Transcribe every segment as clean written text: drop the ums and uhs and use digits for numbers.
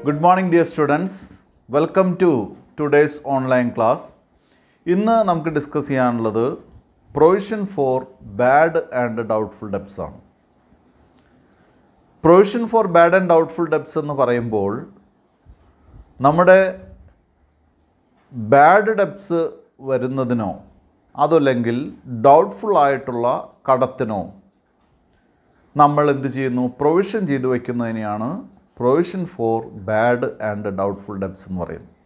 Good morning dear students. Welcome to today's online class. ഇന്ന് നമുക്ക് discuss ചെയ്യാനുള്ളത് provision for bad and doubtful debts ആണ്. Provision for bad and doubtful debts എന്ന് പറയുമ്പോൾ നമ്മുടെ bad ഡെബ്റ്റ്സ് വരുന്നതിനോ അതല്ലെങ്കിൽ ഡൗട്ട്ഫുൾ ആയിട്ടുള്ള കടത്തിനോ നമ്മൾ എന്ത് ചെയ്യുന്നു, പ്രൊവിഷൻ ചെയ്തു വയ്ക്കുന്നതിനെയാണ് provision for bad and doubtful debts എന്ന് പറയുന്നത്.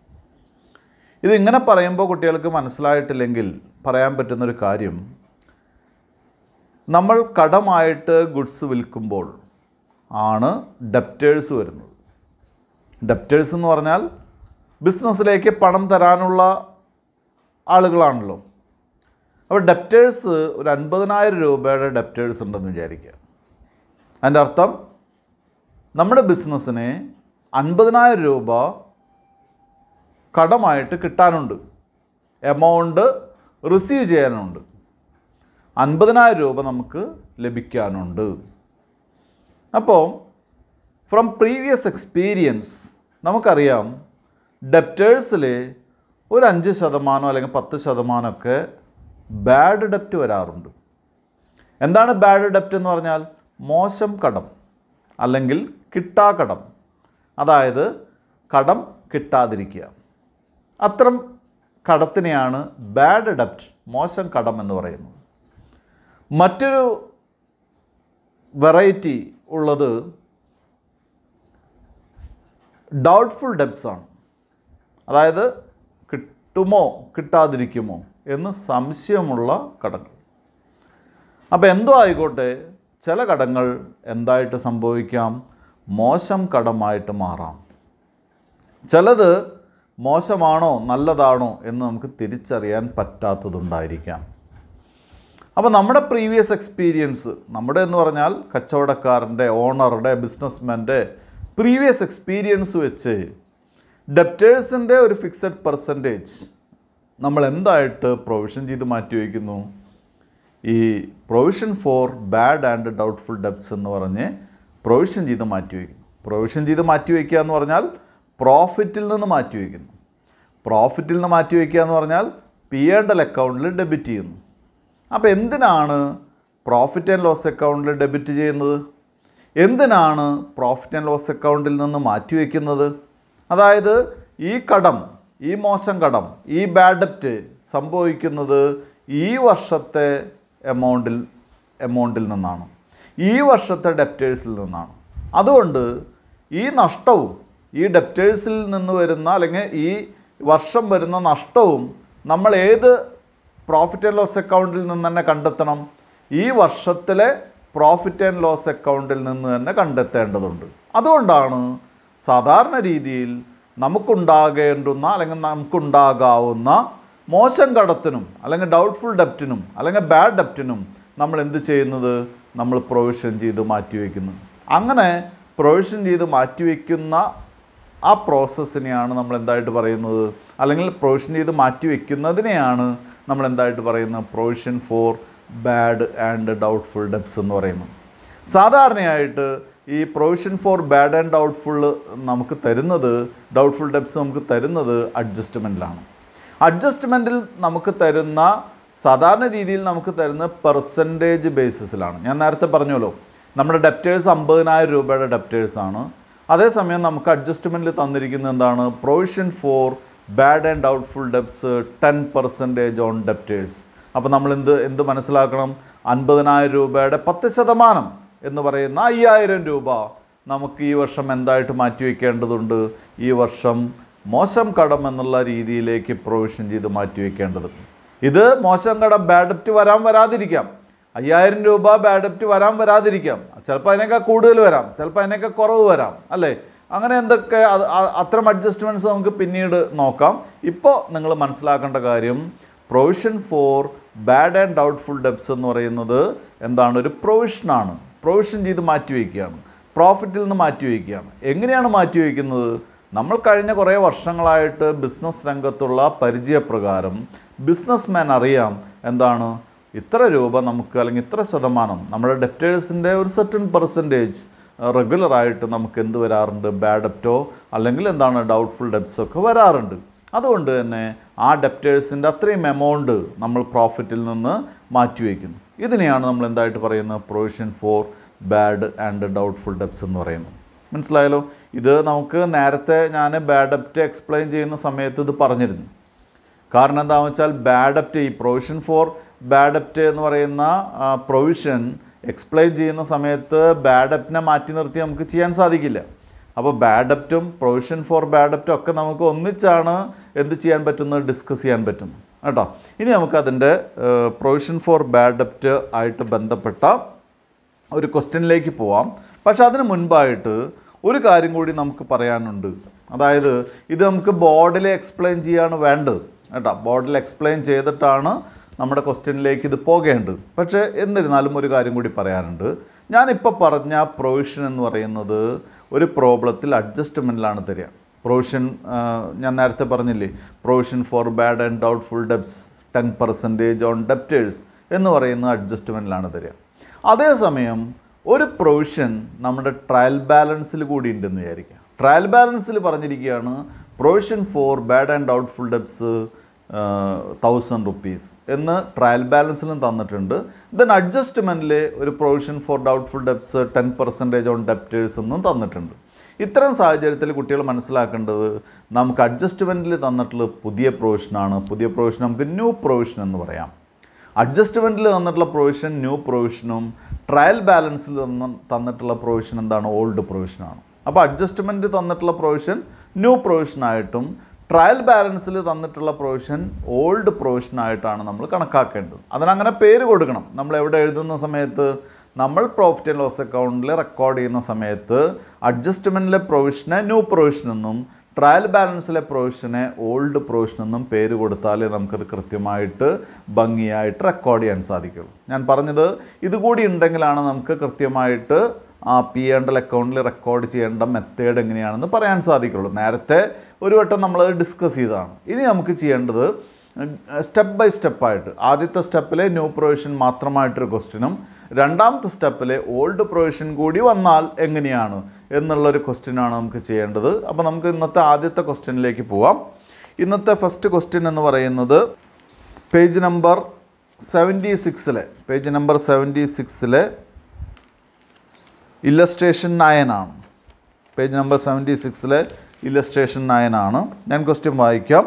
ഇതിങ്ങനെ പറയുമ്പോൾ കുട്ടികൾക്ക് മനസ്സിലായിട്ടില്ലെങ്കിൽ പറയാൻ പറ്റുന്നൊരു കാര്യം, നമ്മൾ കടമായിട്ട് ഗുഡ്സ് വിൽക്കുമ്പോൾ ആണ് ഡെപ്റ്റേഴ്സ് വരുന്നത്. ഡെപ്റ്റേഴ്സ് എന്ന് പറഞ്ഞാൽ ബിസിനസ്സിലേക്ക് പണം തരാനുള്ള ആളുകളാണല്ലോ. അപ്പോൾ ഡെപ്റ്റേഴ്സ് ഒരു 50,000 രൂപയുടെ ഡെപ്റ്റേഴ്സ് ഉണ്ടെന്ന് വിചാരിക്കുക. അതിൻ്റെ അർത്ഥം നമ്മുടെ ബിസിനസ്സിന് 50,000 രൂപ കടമായിട്ട് കിട്ടാനുണ്ട്, എമൗണ്ട് റിസീവ് ചെയ്യാനുണ്ട്, 50,000 രൂപ നമുക്ക് ലഭിക്കാനുണ്ട്. അപ്പോൾ ഫ്രം പ്രീവിയസ് എക്സ്പീരിയൻസ് നമുക്കറിയാം ഡെപ്റ്റേഴ്സിൽ ഒരു 5% അല്ലെങ്കിൽ 10% ഒക്കെ ബാഡ് ഡെപ്റ്റ് വരാറുണ്ട്. എന്താണ് ബാഡ് ഡെപ്റ്റ് എന്ന് പറഞ്ഞാൽ? മോശം കടം അല്ലെങ്കിൽ കിട്ടാക്കടം, അതായത് കടം കിട്ടാതിരിക്കുക. അത്തരം കടത്തിനെയാണ് ബാഡ് ഡെപ്റ്റ്, മോശം കടം എന്ന് പറയുന്നത്. മറ്റൊരു വെറൈറ്റി ഉള്ളത് ഡൗട്ട്ഫുൾ ഡെബ്റ്റ്സ് ആണ്. അതായത് കിട്ടുമോ കിട്ടാതിരിക്കുമോ എന്ന് സംശയമുള്ള കടങ്ങൾ. അപ്പോൾ എന്തോ ആയിക്കോട്ടെ, ചില കടങ്ങൾ എന്തായിട്ട് സംഭവിക്കാം? മോശം കടമായിട്ട് മാറാം. ചിലത് മോശമാണോ നല്ലതാണോ എന്ന് നമുക്ക് തിരിച്ചറിയാൻ പറ്റാത്തതുണ്ടായിരിക്കാം. അപ്പോൾ നമ്മുടെ പ്രീവിയസ് എക്സ്പീരിയൻസ്, നമ്മുടെ എന്ന് പറഞ്ഞാൽ കച്ചവടക്കാരൻ്റെ, ഓണറുടെ, ബിസിനസ്മാൻ്റെ പ്രീവിയസ് എക്സ്പീരിയൻസ് വെച്ച് ഡെപ്റ്റേഴ്സിൻ്റെ ഒരു ഫിക്സഡ് പെർസെൻറ്റേജ് നമ്മൾ എന്തായിട്ട് പ്രൊവിഷൻ ചെയ്ത് മാറ്റി വയ്ക്കുന്നു? ഈ provision for bad and doubtful debts എന്ന് പറഞ്ഞ് പ്രൊവിഷൻ ചെയ്ത് മാറ്റി വയ്ക്കുന്നു. പ്രൊവിഷൻ ചെയ്ത് മാറ്റി വയ്ക്കുക എന്ന് പറഞ്ഞാൽ പ്രോഫിറ്റിൽ നിന്ന് മാറ്റി വയ്ക്കുന്നു. പ്രോഫിറ്റിൽ നിന്ന് മാറ്റി വയ്ക്കുക എന്ന് പറഞ്ഞാൽ P&L അക്കൗണ്ടിൽ ഡെബിറ്റ് ചെയ്യുന്നു. അപ്പോൾ എന്തിനാണ് പ്രോഫിറ്റ് ആൻഡ് ലോസ് അക്കൗണ്ടിൽ ഡെബിറ്റ് ചെയ്യുന്നത്? എന്തിനാണ് പ്രോഫിറ്റ് ആൻഡ് ലോസ് അക്കൗണ്ടിൽ നിന്ന് മാറ്റി വയ്ക്കുന്നത്? അതായത് ഈ കടം, ഈ മോശം കടം, ഈ ബാഡ് ഡെപ്റ്റ് സംഭവിക്കുന്നത് ഈ വർഷത്തെ എമൗണ്ടിൽ നിന്നാണ്, ഈ വർഷത്തെ ഡെപ്റ്റേഴ്സിൽ നിന്നാണ്. അതുകൊണ്ട് ഈ നഷ്ടവും, ഈ ഡെപ്റ്റേഴ്സിൽ നിന്ന് വരുന്ന അല്ലെങ്കിൽ ഈ വർഷം വരുന്ന നഷ്ടവും നമ്മൾ ഏത് പ്രോഫിറ്റ് ആൻഡ് ലോസ് അക്കൗണ്ടിൽ നിന്ന് തന്നെ കണ്ടെത്തണം? ഈ വർഷത്തിലെ പ്രോഫിറ്റ് ആൻഡ് ലോസ് അക്കൗണ്ടിൽ നിന്ന് തന്നെ കണ്ടെത്തേണ്ടതുണ്ട്. അതുകൊണ്ടാണ് സാധാരണ രീതിയിൽ നമുക്കുണ്ടാകേണ്ടുന്ന അല്ലെങ്കിൽ നമുക്കുണ്ടാകാവുന്ന മോശം കടത്തിനും അല്ലെങ്കിൽ ഡൗട്ട്ഫുൾ ഡെപ്റ്റിനും അല്ലെങ്കിൽ ബാഡ് ഡെപ്റ്റിനും നമ്മൾ എന്ത് ചെയ്യുന്നത്? നമ്മൾ പ്രൊവിഷൻ ചെയ്ത് മാറ്റിവെക്കുന്നു. അങ്ങനെ പ്രൊവിഷൻ ചെയ്ത് മാറ്റിവെക്കുന്ന ആ പ്രോസസ്സിനെയാണ് നമ്മൾ എന്തായിട്ട് പറയുന്നത്? അല്ലെങ്കിൽ പ്രൊവിഷൻ ചെയ്ത് മാറ്റിവെക്കുന്നതിനെയാണ് നമ്മൾ എന്തായിട്ട് പറയുന്നത്? Provision for bad and doubtful debts എന്ന് പറയുന്നത്. സാധാരണയായിട്ട് ഈ provision for bad and doubtful നമുക്ക് തരുന്നത്, ഡൗട്ട്ഫുൾ ഡെപ്റ്റ്സ് നമുക്ക് തരുന്നത് അഡ്ജസ്റ്റ്മെൻറ്റിലാണ്. അഡ്ജസ്റ്റ്മെൻറ്റിൽ നമുക്ക് തരുന്ന, സാധാരണ രീതിയിൽ നമുക്ക് തരുന്ന പെർസെൻറ്റേജ് ബേസിസിലാണ്. ഞാൻ നേരത്തെ പറഞ്ഞല്ലോ, നമ്മുടെ ഡെപ്റ്റേഴ്സ് 50,000 രൂപയുടെ ഡെപ്റ്റേഴ്സാണ്. അതേസമയം നമുക്ക് അഡ്ജസ്റ്റ്മെൻറ്റിൽ തന്നിരിക്കുന്നത് എന്താണ്? Provision for bad and doubtful debts 10% on debtors. അപ്പോൾ നമ്മൾ എന്ത് മനസ്സിലാക്കണം? 50,000 രൂപയുടെ 10% എന്ന് പറയുന്ന 5,000 രൂപ നമുക്ക് ഈ വർഷം എന്തായിട്ട് മാറ്റിവെക്കേണ്ടതുണ്ട്? ഈ വർഷം മോശം കടം എന്നുള്ള രീതിയിലേക്ക് പ്രൊവിഷൻ ചെയ്ത് മാറ്റിവെക്കേണ്ടതുണ്ട്. ഇത് മോശം കടം, ബാഡ് ഡെപ്റ്റ് വരാതിരിക്കാം. 5,000 രൂപ ബാഡ് ഡെപ്റ്റ് വരാതിരിക്കാം. ചിലപ്പോൾ അതിനേക്കാൾ കൂടുതൽ വരാം, ചിലപ്പോൾ അതിനേക്കാൾ കുറവ് വരാം, അല്ലേ? അങ്ങനെ എന്തൊക്കെ അത്തരം അഡ്ജസ്റ്റ്മെൻറ്റ്സ് നമുക്ക് പിന്നീട് നോക്കാം. ഇപ്പോൾ നിങ്ങൾ മനസ്സിലാക്കേണ്ട കാര്യം, provision for bad and doubtful debts എന്ന് പറയുന്നത് എന്താണ്? ഒരു പ്രൊവിഷനാണ്. പ്രൊവിഷൻ ചെയ്ത് മാറ്റിവെക്കുകയാണ്, പ്രോഫിറ്റിൽ നിന്ന് മാറ്റിവെക്കുകയാണ്. എങ്ങനെയാണ് മാറ്റിവെക്കുന്നത്? നമ്മൾ കഴിഞ്ഞ കുറേ വർഷങ്ങളായിട്ട് ബിസിനസ് രംഗത്തുള്ള പരിചയപ്രകാരം ബിസിനസ്മാൻ അറിയാം എന്താണ് ഇത്ര രൂപ നമുക്ക് അല്ലെങ്കിൽ ഇത്ര ശതമാനം നമ്മുടെ ഡെപ്റ്റേഴ്സിൻ്റെ ഒരു സർട്ടൻ പെർസെൻറ്റേജ് റെഗുലറായിട്ട് നമുക്ക് എന്ത് വരാറുണ്ട്, ബാഡ് ഡെപ്റ്റോ അല്ലെങ്കിൽ എന്താണ് ഡൗട്ട്ഫുൾ ഡെപ്റ്റ്സ് ഒക്കെ വരാറുണ്ട്. അതുകൊണ്ട് തന്നെ ആ ഡെപ്റ്റേഴ്സിൻ്റെ അത്രയും എമൗണ്ട് നമ്മൾ പ്രോഫിറ്റിൽ നിന്ന് മാറ്റിവെക്കുന്നു. ഇതിനെയാണ് നമ്മൾ എന്തായിട്ട് പറയുന്നത്, provision for bad and doubtful debts എന്ന് പറയുന്നത്. മനസ്സിലായല്ലോ? ഇത് നമുക്ക് നേരത്തെ ഞാൻ ബാഡ് ഡെപ്റ്റ് എക്സ്പ്ലെയിൻ ചെയ്യുന്ന സമയത്ത് ഇത് പറഞ്ഞിരുന്നു. കാരണം എന്താണെന്ന് വെച്ചാൽ ബാഡ് ഡെപ്റ്റ്, ഈ പ്രൊവിഷൻ ഫോർ ബാഡ് ഡെപ്റ്റ് എന്ന് പറയുന്ന പ്രൊവിഷൻ എക്സ്പ്ലെയിൻ ചെയ്യുന്ന സമയത്ത് ബാഡ് ഡെപ്റ്റിനെ മാറ്റി നിർത്തി നമുക്ക് ചെയ്യാൻ സാധിക്കില്ല. അപ്പോൾ ബാഡ് ഡെപ്റ്റും പ്രൊവിഷൻ ഫോർ ബാഡ് ഡെപ്റ്റും ഒക്കെ നമുക്ക് ഒന്നിച്ചാണ് എന്ത് ചെയ്യാൻ പറ്റുന്നത്, ഡിസ്കസ് ചെയ്യാൻ പറ്റുന്നു കേട്ടോ. ഇനി നമുക്കതിൻ്റെ പ്രൊവിഷൻ ഫോർ ബാഡ് ഡെപ്റ്റ് ആയിട്ട് ബന്ധപ്പെട്ട ഒരു ക്വസ്റ്റ്യനിലേക്ക് പോവാം. പക്ഷെ അതിന് മുൻപായിട്ട് ഒരു കാര്യം കൂടി നമുക്ക് പറയാനുണ്ട്. അതായത് ഇത് നമുക്ക് ബോർഡിൽ എക്സ്പ്ലെയിൻ ചെയ്യാണ് വേണ്ടത് കേട്ടോ. ബോർഡിൽ എക്സ്പ്ലെയിൻ ചെയ്തിട്ടാണ് നമ്മുടെ ക്വസ്റ്റ്യനിലേക്ക് ഇത് പോകേണ്ടത്. പക്ഷേ എന്നിരുന്നാലും ഒരു കാര്യം കൂടി പറയാനുണ്ട്. ഞാനിപ്പോൾ പറഞ്ഞ പ്രൊവിഷൻ എന്ന് പറയുന്നത് ഒരു പ്രോബ്ലത്തിൽ അഡ്ജസ്റ്റ്മെൻറ്റിലാണ് തരിക. പ്രൊവിഷൻ ഞാൻ നേരത്തെ പറഞ്ഞില്ലേ, provision for bad and doubtful debts 10% on debtors എന്ന് പറയുന്ന അഡ്ജസ്റ്റ്മെൻറ്റിലാണ് തരിക. അതേസമയം ഒരു പ്രൊവിഷൻ നമ്മുടെ ട്രയൽ ബാലൻസിൽ കൂടി ഉണ്ടെന്ന് വിചാരിക്കുക. ട്രയൽ ബാലൻസിൽ പറഞ്ഞിരിക്കുകയാണ് provision for bad and doubtful debts 1000 rupees എന്ന് ട്രയൽ ബാലൻസിലും തന്നിട്ടുണ്ട്. ദെൻ അഡ്ജസ്റ്റ്മെൻറ്റിൽ ഒരു provision for doubtful debts 10% on debtors എന്നും തന്നിട്ടുണ്ട്. ഇത്തരം സാഹചര്യത്തിൽ കുട്ടികൾ മനസ്സിലാക്കേണ്ടത് നമുക്ക് അഡ്ജസ്റ്റ്മെൻറ്റിൽ തന്നിട്ടുള്ള പുതിയ പ്രൊവിഷനാണ്. പുതിയ പ്രൊവിഷൻ നമുക്ക് ന്യൂ പ്രൊവിഷൻ എന്ന് പറയാം. അഡ്ജസ്റ്റ്മെൻറ്റിൽ തന്നിട്ടുള്ള പ്രൊവിഷൻ ന്യൂ പ്രൊവിഷനും ട്രയൽ ബാലൻസിൽ തന്നിട്ടുള്ള പ്രൊവിഷൻ എന്താണ്, ഓൾഡ് പ്രൊവിഷനാണ്. അപ്പോൾ അഡ്ജസ്റ്റ്മെൻറ്റ് തന്നിട്ടുള്ള പ്രൊവിഷൻ ന്യൂ പ്രൊവിഷനായിട്ടും ട്രയൽ ബാലൻസിൽ തന്നിട്ടുള്ള പ്രൊവിഷൻ ഓൾഡ് പ്രൊവിഷനായിട്ടാണ് നമ്മൾ കണക്കാക്കേണ്ടത്. അതിനങ്ങനെ പേര് കൊടുക്കണം. നമ്മൾ എവിടെ എഴുതുന്ന സമയത്ത്, നമ്മൾ പ്രോഫിറ്റ് ആൻഡ് ലോസ് അക്കൗണ്ടിൽ റെക്കോർഡ് ചെയ്യുന്ന സമയത്ത് അഡ്ജസ്റ്റ്മെൻറ്റിലെ പ്രൊവിഷനെ ന്യൂ പ്രൊവിഷൻ എന്നും ട്രയൽ ബാലൻസിലെ പ്രൊവിഷനെ ഓൾഡ് പ്രൊവിഷൻ എന്നും പേര് കൊടുത്താലേ നമുക്കത് കൃത്യമായിട്ട് ഭംഗിയായിട്ട് റെക്കോർഡ് ചെയ്യാൻ സാധിക്കുള്ളൂ. ഞാൻ പറഞ്ഞത് ഇതുകൂടി ഉണ്ടെങ്കിലാണ് നമുക്ക് കൃത്യമായിട്ട് ആ P&L അക്കൗണ്ടിൽ റെക്കോർഡ് ചെയ്യേണ്ട മെത്തേഡ് എങ്ങനെയാണെന്ന് പറയാൻ സാധിക്കുള്ളൂ. നേരത്തെ ഒരു വട്ടം നമ്മളത് ഡിസ്കസ് ചെയ്തതാണ്. ഇനി നമുക്ക് ചെയ്യേണ്ടത് സ്റ്റെപ്പ് ബൈ സ്റ്റെപ്പായിട്ട്, ആദ്യത്തെ സ്റ്റെപ്പിലെ ന്യൂ പ്രൊവിഷൻ മാത്രമായിട്ടൊരു ക്വസ്റ്റ്യനും രണ്ടാമത്തെ സ്റ്റെപ്പിലെ ഓൾഡ് പ്രൊവിഷൻ കൂടി വന്നാൽ എങ്ങനെയാണ് എന്നുള്ളൊരു ക്വസ്റ്റ്യനാണ് നമുക്ക് ചെയ്യേണ്ടത്. അപ്പോൾ നമുക്ക് ഇന്നത്തെ ആദ്യത്തെ ക്വസ്റ്റ്യനിലേക്ക് പോവാം. ഇന്നത്തെ ഫസ്റ്റ് ക്വസ്റ്റ്യൻ എന്ന് പറയുന്നത് പേജ് നമ്പർ 76-ലെ ഇല്ലസ്ട്രേഷൻ 9 ആണ്. പേജ് നമ്പർ 76-ലെ ഇല്ലസ്ട്രേഷൻ 9 ആണ്. ഞാൻ ക്വസ്റ്റ്യൻ വായിക്കാം.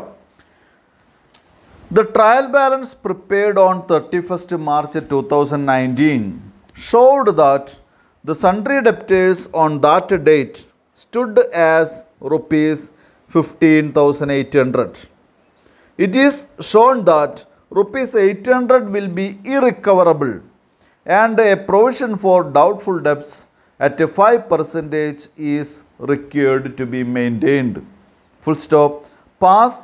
The trial balance prepared on 31st March 2019 showed that the sundry debtors on that date stood as rupees 15,800. It is shown that rupees 800 will be irrecoverable and a provision for doubtful debts at 5% is required to be maintained. Full stop. Pass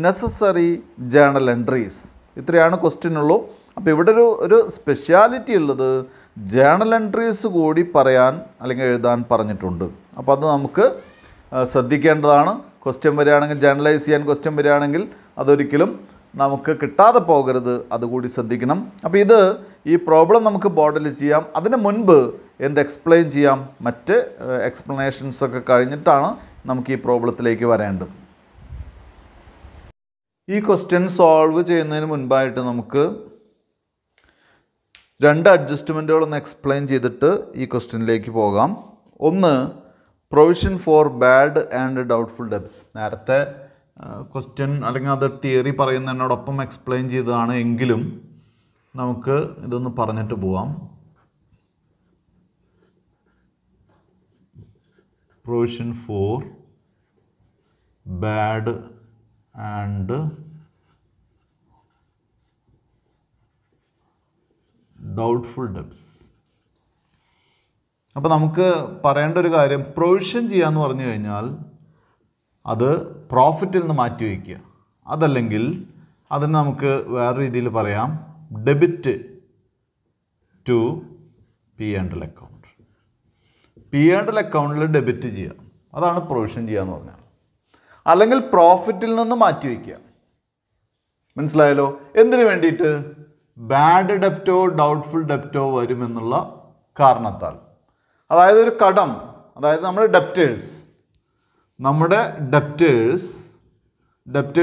necessary journal entries. ഇത്രയാണ് question ഉള്ളൂ. അപ്പോൾ ഇവിടെ ഒരു speciality ഉള്ളത് journal entries കൂടി പറയാൻ അല്ലെങ്കിൽ എഴുതാൻ പറഞ്ഞിട്ടുണ്ട്. അപ്പോൾ അത് നമുക്ക് ശ്രദ്ധിക്കേണ്ടതാണ്. ക്വസ്റ്റ്യൻ വരികയാണെങ്കിൽ, ജേണലൈസ് ചെയ്യാൻ ക്വസ്റ്റ്യൻ വരികയാണെങ്കിൽ അതൊരിക്കലും നമുക്ക് കിട്ടാതെ പോകരുത്, അതുകൂടി ശ്രദ്ധിക്കണം. അപ്പോൾ ഈ പ്രോബ്ലം നമുക്ക് ബോർഡിൽ ചെയ്യാം. അതിന് മുൻപ് എന്ത് എക്സ്പ്ലെയിൻ ചെയ്യാം, മറ്റ് എക്സ്പ്ലനേഷൻസൊക്കെ കഴിഞ്ഞിട്ടാണ് നമുക്ക് ഈ പ്രോബ്ലത്തിലേക്ക് വരേണ്ടത്. ഈ ക്വസ്റ്റ്യൻ സോൾവ് ചെയ്യുന്നതിന് മുൻപായിട്ട് നമുക്ക് രണ്ട് അഡ്ജസ്റ്റ്മെൻറ്റുകളൊന്ന് എക്സ്പ്ലെയിൻ ചെയ്തിട്ട് ഈ ക്വസ്റ്റ്യനിലേക്ക് പോകാം. ഒന്ന്, provision for bad and doubtful debts. നേരത്തെ ക്വസ്റ്റ്യൻ അല്ലെങ്കിൽ അത് തിയറി പറയുന്നതിനോടൊപ്പം എക്സ്പ്ലെയിൻ ചെയ്തതാണ്, എങ്കിലും നമുക്ക് ഇതൊന്ന് പറഞ്ഞിട്ട് പോവാം. Provision for bad and doubtful debts. അപ്പോൾ നമുക്ക് പറയേണ്ട ഒരു കാര്യം, പ്രൊവിഷൻ ചെയ്യാന്ന് പറഞ്ഞു കഴിഞ്ഞാൽ അത് പ്രോഫിറ്റിൽ നിന്ന് മാറ്റി വയ്ക്കുക. അതല്ലെങ്കിൽ അതിന് നമുക്ക് വേറെ രീതിയിൽ പറയാം, debit to P&L account. P&L അക്കൗണ്ടിൽ ഡെബിറ്റ് ചെയ്യുക, അതാണ് പ്രൊവിഷൻ ചെയ്യുക എന്ന് പറഞ്ഞാൽ. അല്ലെങ്കിൽ പ്രോഫിറ്റിൽ നിന്ന് മാറ്റി വയ്ക്കുക. മനസ്സിലായല്ലോ? എന്തിനു വേണ്ടിയിട്ട്? ബാഡ് ഡെപ്റ്റോ ഡൗട്ട്ഫുൾ ഡെപ്റ്റോ വരുമെന്നുള്ള കാരണത്താൽ. അതായത് ഒരു കടം, അതായത് നമ്മുടെ ഡെപ്റ്റേഴ്സ്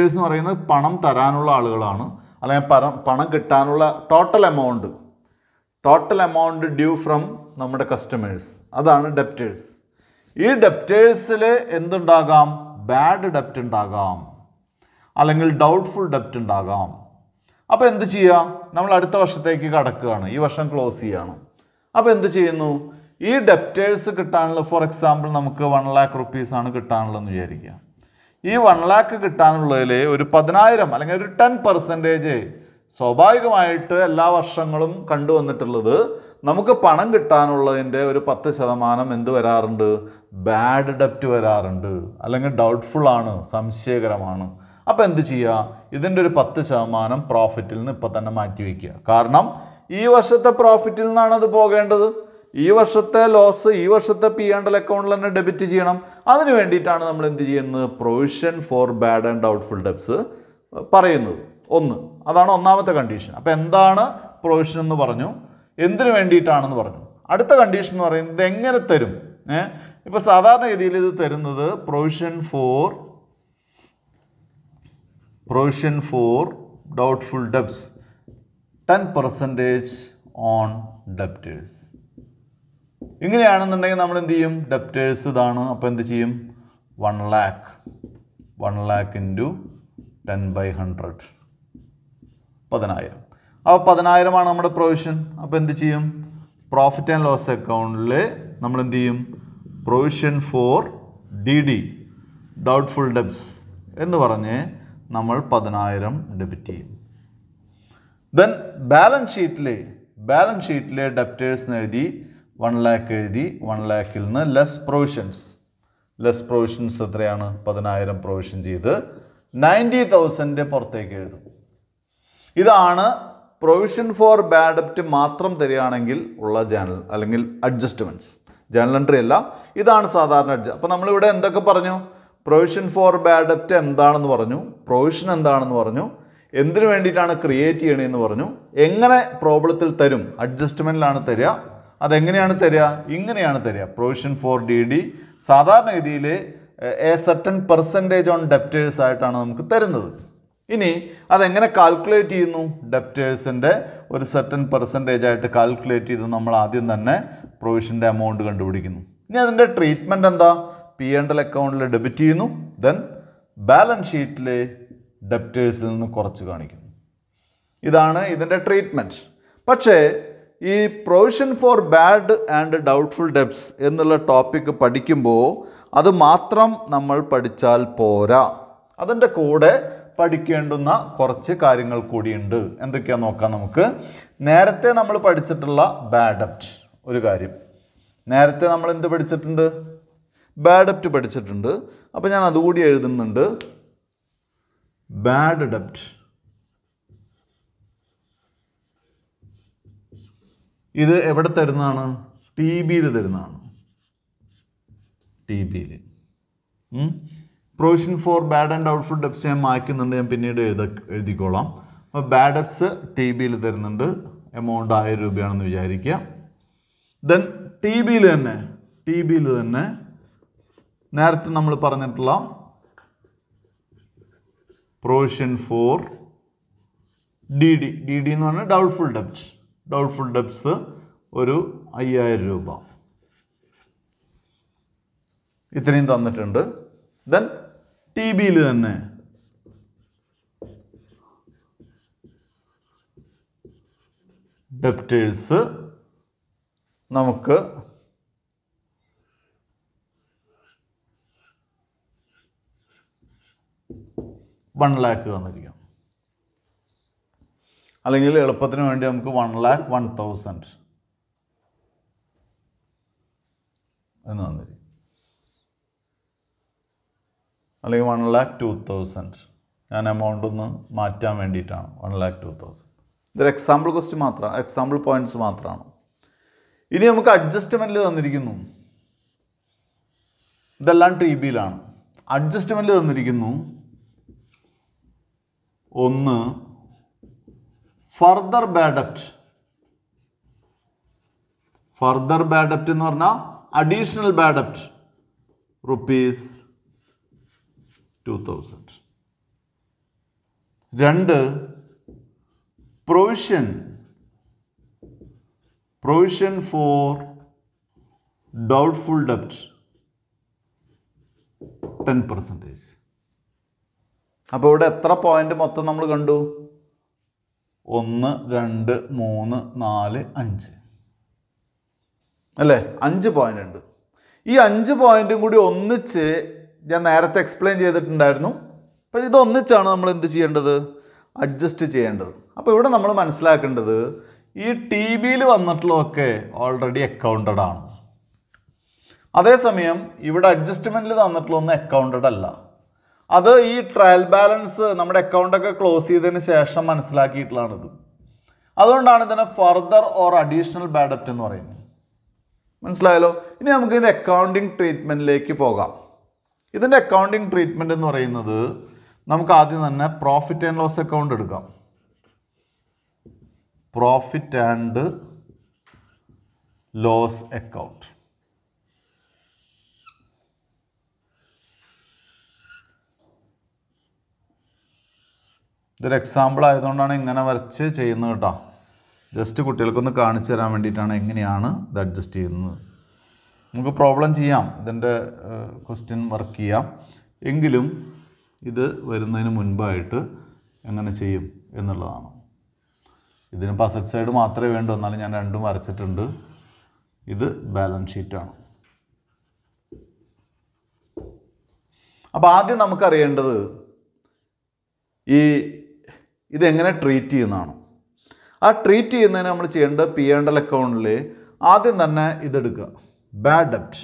എന്ന് പറയുന്നത് പണം തരാനുള്ള ആളുകളാണ്, അല്ലെങ്കിൽ പണം കിട്ടാനുള്ള ടോട്ടൽ എമൗണ്ട് ഡ്യൂ ഫ്രം നമ്മുടെ കസ്റ്റമേഴ്സ്, അതാണ് ഡെപ്റ്റേഴ്സ്. ഈ ഡെപ്റ്റേഴ്സിൽ എന്തുണ്ടാകാം? ബാഡ് ഡെപ്റ്റ് ഉണ്ടാകാം, അല്ലെങ്കിൽ ഡൗട്ട്ഫുൾ ഡെപ്റ്റ് ഉണ്ടാകാം. അപ്പോൾ എന്ത് ചെയ്യുക? നമ്മൾ അടുത്ത വർഷത്തേക്ക് കടക്കുകയാണ്, ഈ വർഷം ക്ലോസ് ചെയ്യുകയാണ്. അപ്പോൾ എന്ത് ചെയ്യുന്നു? ഈ ഡെപ്റ്റേഴ്സ് കിട്ടാനുള്ള, ഫോർ എക്സാമ്പിൾ നമുക്ക് 1 lakh rupees ആണ് കിട്ടാനുള്ളതെന്ന് വിചാരിക്കുക. ഈ 1 lakh കിട്ടാനുള്ളതിൽ ഒരു 10,000 അല്ലെങ്കിൽ ഒരു 10% സ്വാഭാവികമായിട്ട് എല്ലാ വർഷങ്ങളും കണ്ടുവന്നിട്ടുള്ളത്, നമുക്ക് പണം കിട്ടാനുള്ളതിൻ്റെ ഒരു 10% എന്ത് വരാറുണ്ട്? ബാഡ് ഡെപ്റ്റ് വരാറുണ്ട്, അല്ലെങ്കിൽ ഡൗട്ട്ഫുൾ ആണ്, സംശയകരമാണ്. അപ്പോൾ എന്ത് ചെയ്യുക? ഇതിൻ്റെ ഒരു 10% പ്രോഫിറ്റിൽ നിന്ന് ഇപ്പം തന്നെ മാറ്റി വയ്ക്കുക. കാരണം ഈ വർഷത്തെ പ്രോഫിറ്റിൽ നിന്നാണ് അത് പോകേണ്ടത്. ഈ വർഷത്തെ ലോസ് ഈ വർഷത്തെ P&L അക്കൗണ്ടിൽ തന്നെ ഡെബിറ്റ് ചെയ്യണം. അതിന് വേണ്ടിയിട്ടാണ് നമ്മൾ എന്ത് ചെയ്യുന്നത്? Provision for bad and doubtful debts പറയുന്നത്. അതാണ് ഒന്നാമത്തെ കണ്ടീഷൻ. അപ്പോൾ എന്താണ് പ്രൊവിഷൻ എന്ന് പറഞ്ഞു, എന്തിനു വേണ്ടിയിട്ടാണെന്ന് പറഞ്ഞു. അടുത്ത കണ്ടീഷൻ എന്ന് പറയുന്നത് ഇത് എങ്ങനെ തരും? ഇപ്പോൾ സാധാരണ രീതിയിൽ ഇത് തരുന്നത് provision for doubtful debts 10% on debtors. ഇങ്ങനെയാണെന്നുണ്ടെങ്കിൽ നമ്മൾ എന്ത് ചെയ്യും? ഡെപ്റ്റേഴ്സ് ഇതാണ്. അപ്പോൾ എന്ത് ചെയ്യും? 1 lakh ഇൻറ്റു 10/100, 10,000. അപ്പോൾ 10,000 ആണ് നമ്മുടെ പ്രൊവിഷൻ. അപ്പോൾ എന്ത് ചെയ്യും? പ്രോഫിറ്റ് ആൻഡ് ലോസ് അക്കൗണ്ടിൽ നമ്മൾ എന്ത് ചെയ്യും? Provision for DD doubtful debts എന്ന് പറഞ്ഞ് നമ്മൾ 10,000 ഡെബിറ്റ് ചെയ്യും. ദെൻ ബാലൻസ് ഷീറ്റിലെ ഡെപ്റ്റേഴ്സ് എഴുതി 1 lakh എഴുതി. 1 lakhൽ നിന്ന് ലെസ് പ്രൊവിഷൻസ് എത്രയാണ്? 10,000 പ്രൊവിഷൻ ചെയ്ത് 90,000 പുറത്തേക്ക് എഴുതും. ഇതാണ് പ്രൊവിഷൻ ഫോർ ബാഡ് ഡെപ്റ്റ് മാത്രം തരികയാണെങ്കിൽ ഉള്ള ജേണൽ അല്ലെങ്കിൽ അഡ്ജസ്റ്റ്മെൻറ്റ്സ്. ജേണൽ എൻട്രി അല്ല, ഇതാണ് സാധാരണ അപ്പോൾ നമ്മളിവിടെ എന്തൊക്കെ പറഞ്ഞു? പ്രൊവിഷൻ ഫോർ ബാഡ് ഡെപ്റ്റ് എന്താണെന്ന് പറഞ്ഞു, പ്രൊവിഷൻ എന്താണെന്ന് പറഞ്ഞു, എന്തിനു വേണ്ടിയിട്ടാണ് ക്രിയേറ്റ് ചെയ്യണമെന്ന് പറഞ്ഞു, എങ്ങനെ പ്രോബ്ലത്തിൽ തരും, അഡ്ജസ്റ്റ്മെൻറ്റിലാണ് തരിക, അതെങ്ങനെയാണ് തരിക? ഇങ്ങനെയാണ് തരിക. പ്രൊവിഷൻ ഫോർ DD സാധാരണ രീതിയിൽ A certain percentage on debtors ആയിട്ടാണ് നമുക്ക് തരുന്നത്. ഇനി അതെങ്ങനെ കാൽക്കുലേറ്റ് ചെയ്യുന്നു? ഡെപ്റ്റേഴ്സിൻ്റെ ഒരു സർട്ടൻ പെർസെൻറ്റേജ് ആയിട്ട് കാൽക്കുലേറ്റ് ചെയ്ത് നമ്മൾ ആദ്യം തന്നെ പ്രൊവിഷൻ്റെ എമൗണ്ട് കണ്ടുപിടിക്കുന്നു. ഇനി അതിൻ്റെ ട്രീറ്റ്മെൻറ്റ് എന്താ? P&L അക്കൗണ്ടിൽ ഡെബിറ്റ് ചെയ്യുന്നു. ദെൻ ബാലൻസ് ഷീറ്റിലെ ഡെപ്റ്റേഴ്സിൽ നിന്ന് കുറച്ച് കാണിക്കുന്നു. ഇതാണ് ഇതിൻ്റെ ട്രീറ്റ്മെൻറ്റ്. പക്ഷേ ഈ provision for bad and doubtful debts എന്നുള്ള ടോപ്പിക്ക് പഠിക്കുമ്പോൾ അത് മാത്രം നമ്മൾ പഠിച്ചാൽ പോരാ, അതിൻ്റെ കൂടെ പഠിക്കേണ്ടുന്ന കുറച്ച് കാര്യങ്ങൾ കൂടിയുണ്ട്. എന്തൊക്കെയാണെന്ന് നോക്കാം നമുക്ക്. നേരത്തെ നമ്മൾ പഠിച്ചിട്ടുള്ള ബാഡ് ഡെപ്റ്റ് ഒരു കാര്യം. നേരത്തെ നമ്മൾ എന്ത് പഠിച്ചിട്ടുണ്ട്? ബാഡ് ഡെപ്റ്റ് പഠിച്ചിട്ടുണ്ട്. അപ്പോൾ ഞാൻ അതുകൂടി എഴുതുന്നുണ്ട്. ബാഡ് ഡെപ്റ്റ് ഇത് എവിടെ തരുന്നതാണ്? TBയിൽ തരുന്നതാണ്. TBയിൽ provision for bad and doubtful debts ഞാൻ മായ്ക്കുന്നുണ്ട്, ഞാൻ പിന്നീട് എഴുതിക്കോളാം. അപ്പോൾ ബാഡ് ഡെപ്റ്റ്സ് TBയിൽ തരുന്നുണ്ട്. എമൗണ്ട് 1000 രൂപയാണെന്ന് വിചാരിക്കുക. ദെൻ TBയിൽ തന്നെ നേരത്തെ നമ്മൾ പറഞ്ഞിട്ടുള്ള പ്രൊവിഷൻ ഫോർ DD എന്ന് പറഞ്ഞാൽ ഡൗട്ട്ഫുൾ ഡെപ്റ്റ്സ് ഒരു 5000 രൂപ ഇത്രയും തന്നിട്ടുണ്ട്. ദെൻ TBയിൽ തന്നെ ഡെപ്റ്റേഴ്സ് നമുക്ക് 1 lakh തന്നിരിക്കാം. അല്ലെങ്കിൽ എളുപ്പത്തിന് വേണ്ടി നമുക്ക് 1,01,000 എന്ന് തന്നിരിക്കും. അല്ലെങ്കിൽ 1,02,000. ഞാൻ എമൗണ്ട് ഒന്ന് മാറ്റാൻ വേണ്ടിയിട്ടാണ് 1,02,000. ഇതൊരു എക്സാമ്പിൾ ക്വസ്റ്റ്യൻ മാത്രമാണ്, എക്സാമ്പിൾ പോയിന്റ്സ് മാത്രമാണ്. ഇനി നമുക്ക് അഡ്ജസ്റ്റ്മെൻറ്റിൽ തന്നിരിക്കുന്നു. ഇതെല്ലാം TBയിലാണ്. അഡ്ജസ്റ്റ്മെൻറ്റിൽ തന്നിരിക്കുന്നു. ഒന്ന് ഫർദർ ബാഡ് ഫർദർ ബാഡ് ഡെപ്റ്റ് എന്ന് പറഞ്ഞാൽ അഡീഷണൽ ബാഡ് ഡെപ്റ്റ് റുപ്പീസ് 2000. 2 പ്രൊവിഷൻ ഫോർ ഡൗട്ട്ഫുൾ ഡെപ്റ്റ് 10%. അപ്പോൾ ഇവിടെ എത്ര പോയിന്റ് മൊത്തം നമ്മൾ കണ്ടു? 1 2 3 4 5 അല്ലേ? 5 പോയിന്റ് ഉണ്ട്. ഈ 5 പോയിന്റും കൂടി ഒന്നിച്ച് ഞാൻ നേരത്തെ എക്സ്പ്ലെയിൻ ചെയ്തിട്ടുണ്ടായിരുന്നു. അപ്പോൾ ഇത് ഒന്നിച്ചാണ് നമ്മൾ എന്ത് ചെയ്യേണ്ടത്? അഡ്ജസ്റ്റ് ചെയ്യേണ്ടത്. അപ്പോൾ ഇവിടെ നമ്മൾ മനസ്സിലാക്കേണ്ടത് ഈ ടി ബിയിൽ വന്നിട്ടുള്ളതൊക്കെ ഓൾറെഡി അക്കൗണ്ടഡ് ആണ്. അതേസമയം ഇവിടെ അഡ്ജസ്റ്റ്മെൻറ്റിൽ തന്നിട്ടുള്ളതൊന്നും അക്കൗണ്ടഡ് അല്ല. അത് ഈ ട്രയൽ ബാലൻസ് നമ്മുടെ അക്കൗണ്ടൊക്കെ ക്ലോസ് ചെയ്തതിന് ശേഷം മനസ്സിലാക്കിയിട്ടുള്ളതാണിത്. അതുകൊണ്ടാണ് ഇതിനെ ഫർദർ ഓർ അഡീഷണൽ ബാഡ് ഡെപ്റ്റ് എന്ന് പറയുന്നത്. മനസ്സിലായല്ലോ? ഇനി നമുക്ക് ഇതിൻ്റെ അക്കൗണ്ടിങ് ട്രീറ്റ്മെൻറ്റിലേക്ക് പോകാം. ഇതിൻ്റെ അക്കൗണ്ടിങ് ട്രീറ്റ്മെൻറ്റ് എന്ന് പറയുന്നത് നമുക്ക് ആദ്യം തന്നെ പ്രോഫിറ്റ് ആൻഡ് ലോസ് അക്കൗണ്ട് എടുക്കാം. Profit and loss account. ഇതൊരു എക്സാമ്പിൾ ആയതുകൊണ്ടാണ് ഇങ്ങനെ വരച്ച് ചെയ്യുന്നത് കേട്ടോ. ജസ്റ്റ് കുട്ടികൾക്കൊന്ന് കാണിച്ചു തരാൻ വേണ്ടിയിട്ടാണ് എങ്ങനെയാണ് ഇത് അഡ്ജസ്റ്റ് ചെയ്യുന്നത്. നമുക്ക് പ്രോബ്ലം ചെയ്യാം, ഇതിൻ്റെ ക്വസ്റ്റ്യൻ വർക്ക് ചെയ്യാം. എങ്കിലും ഇത് വരുന്നതിന് മുൻപായിട്ട് എങ്ങനെ ചെയ്യും എന്നുള്ളതാണ്. ഇതിന് അസറ്റ് സൈഡ് മാത്രമേ വേണ്ടൂ, എന്നാലും ഞാൻ രണ്ടും വരച്ചിട്ടുണ്ട്. ഇത് ബാലൻസ് ഷീറ്റാണ്. അപ്പോൾ ആദ്യം നമുക്കറിയേണ്ടത് ഇതെങ്ങനെ ട്രീറ്റ് ചെയ്യുന്നതാണ്. ആ ട്രീറ്റ് ചെയ്യുന്നതിന് നമ്മൾ ചെയ്യേണ്ടത് പി ആൻഡ് എൽ അക്കൗണ്ടിൽ ആദ്യം തന്നെ ഇതെടുക്കുക, ബാഡ് ഡെപ്റ്റ്.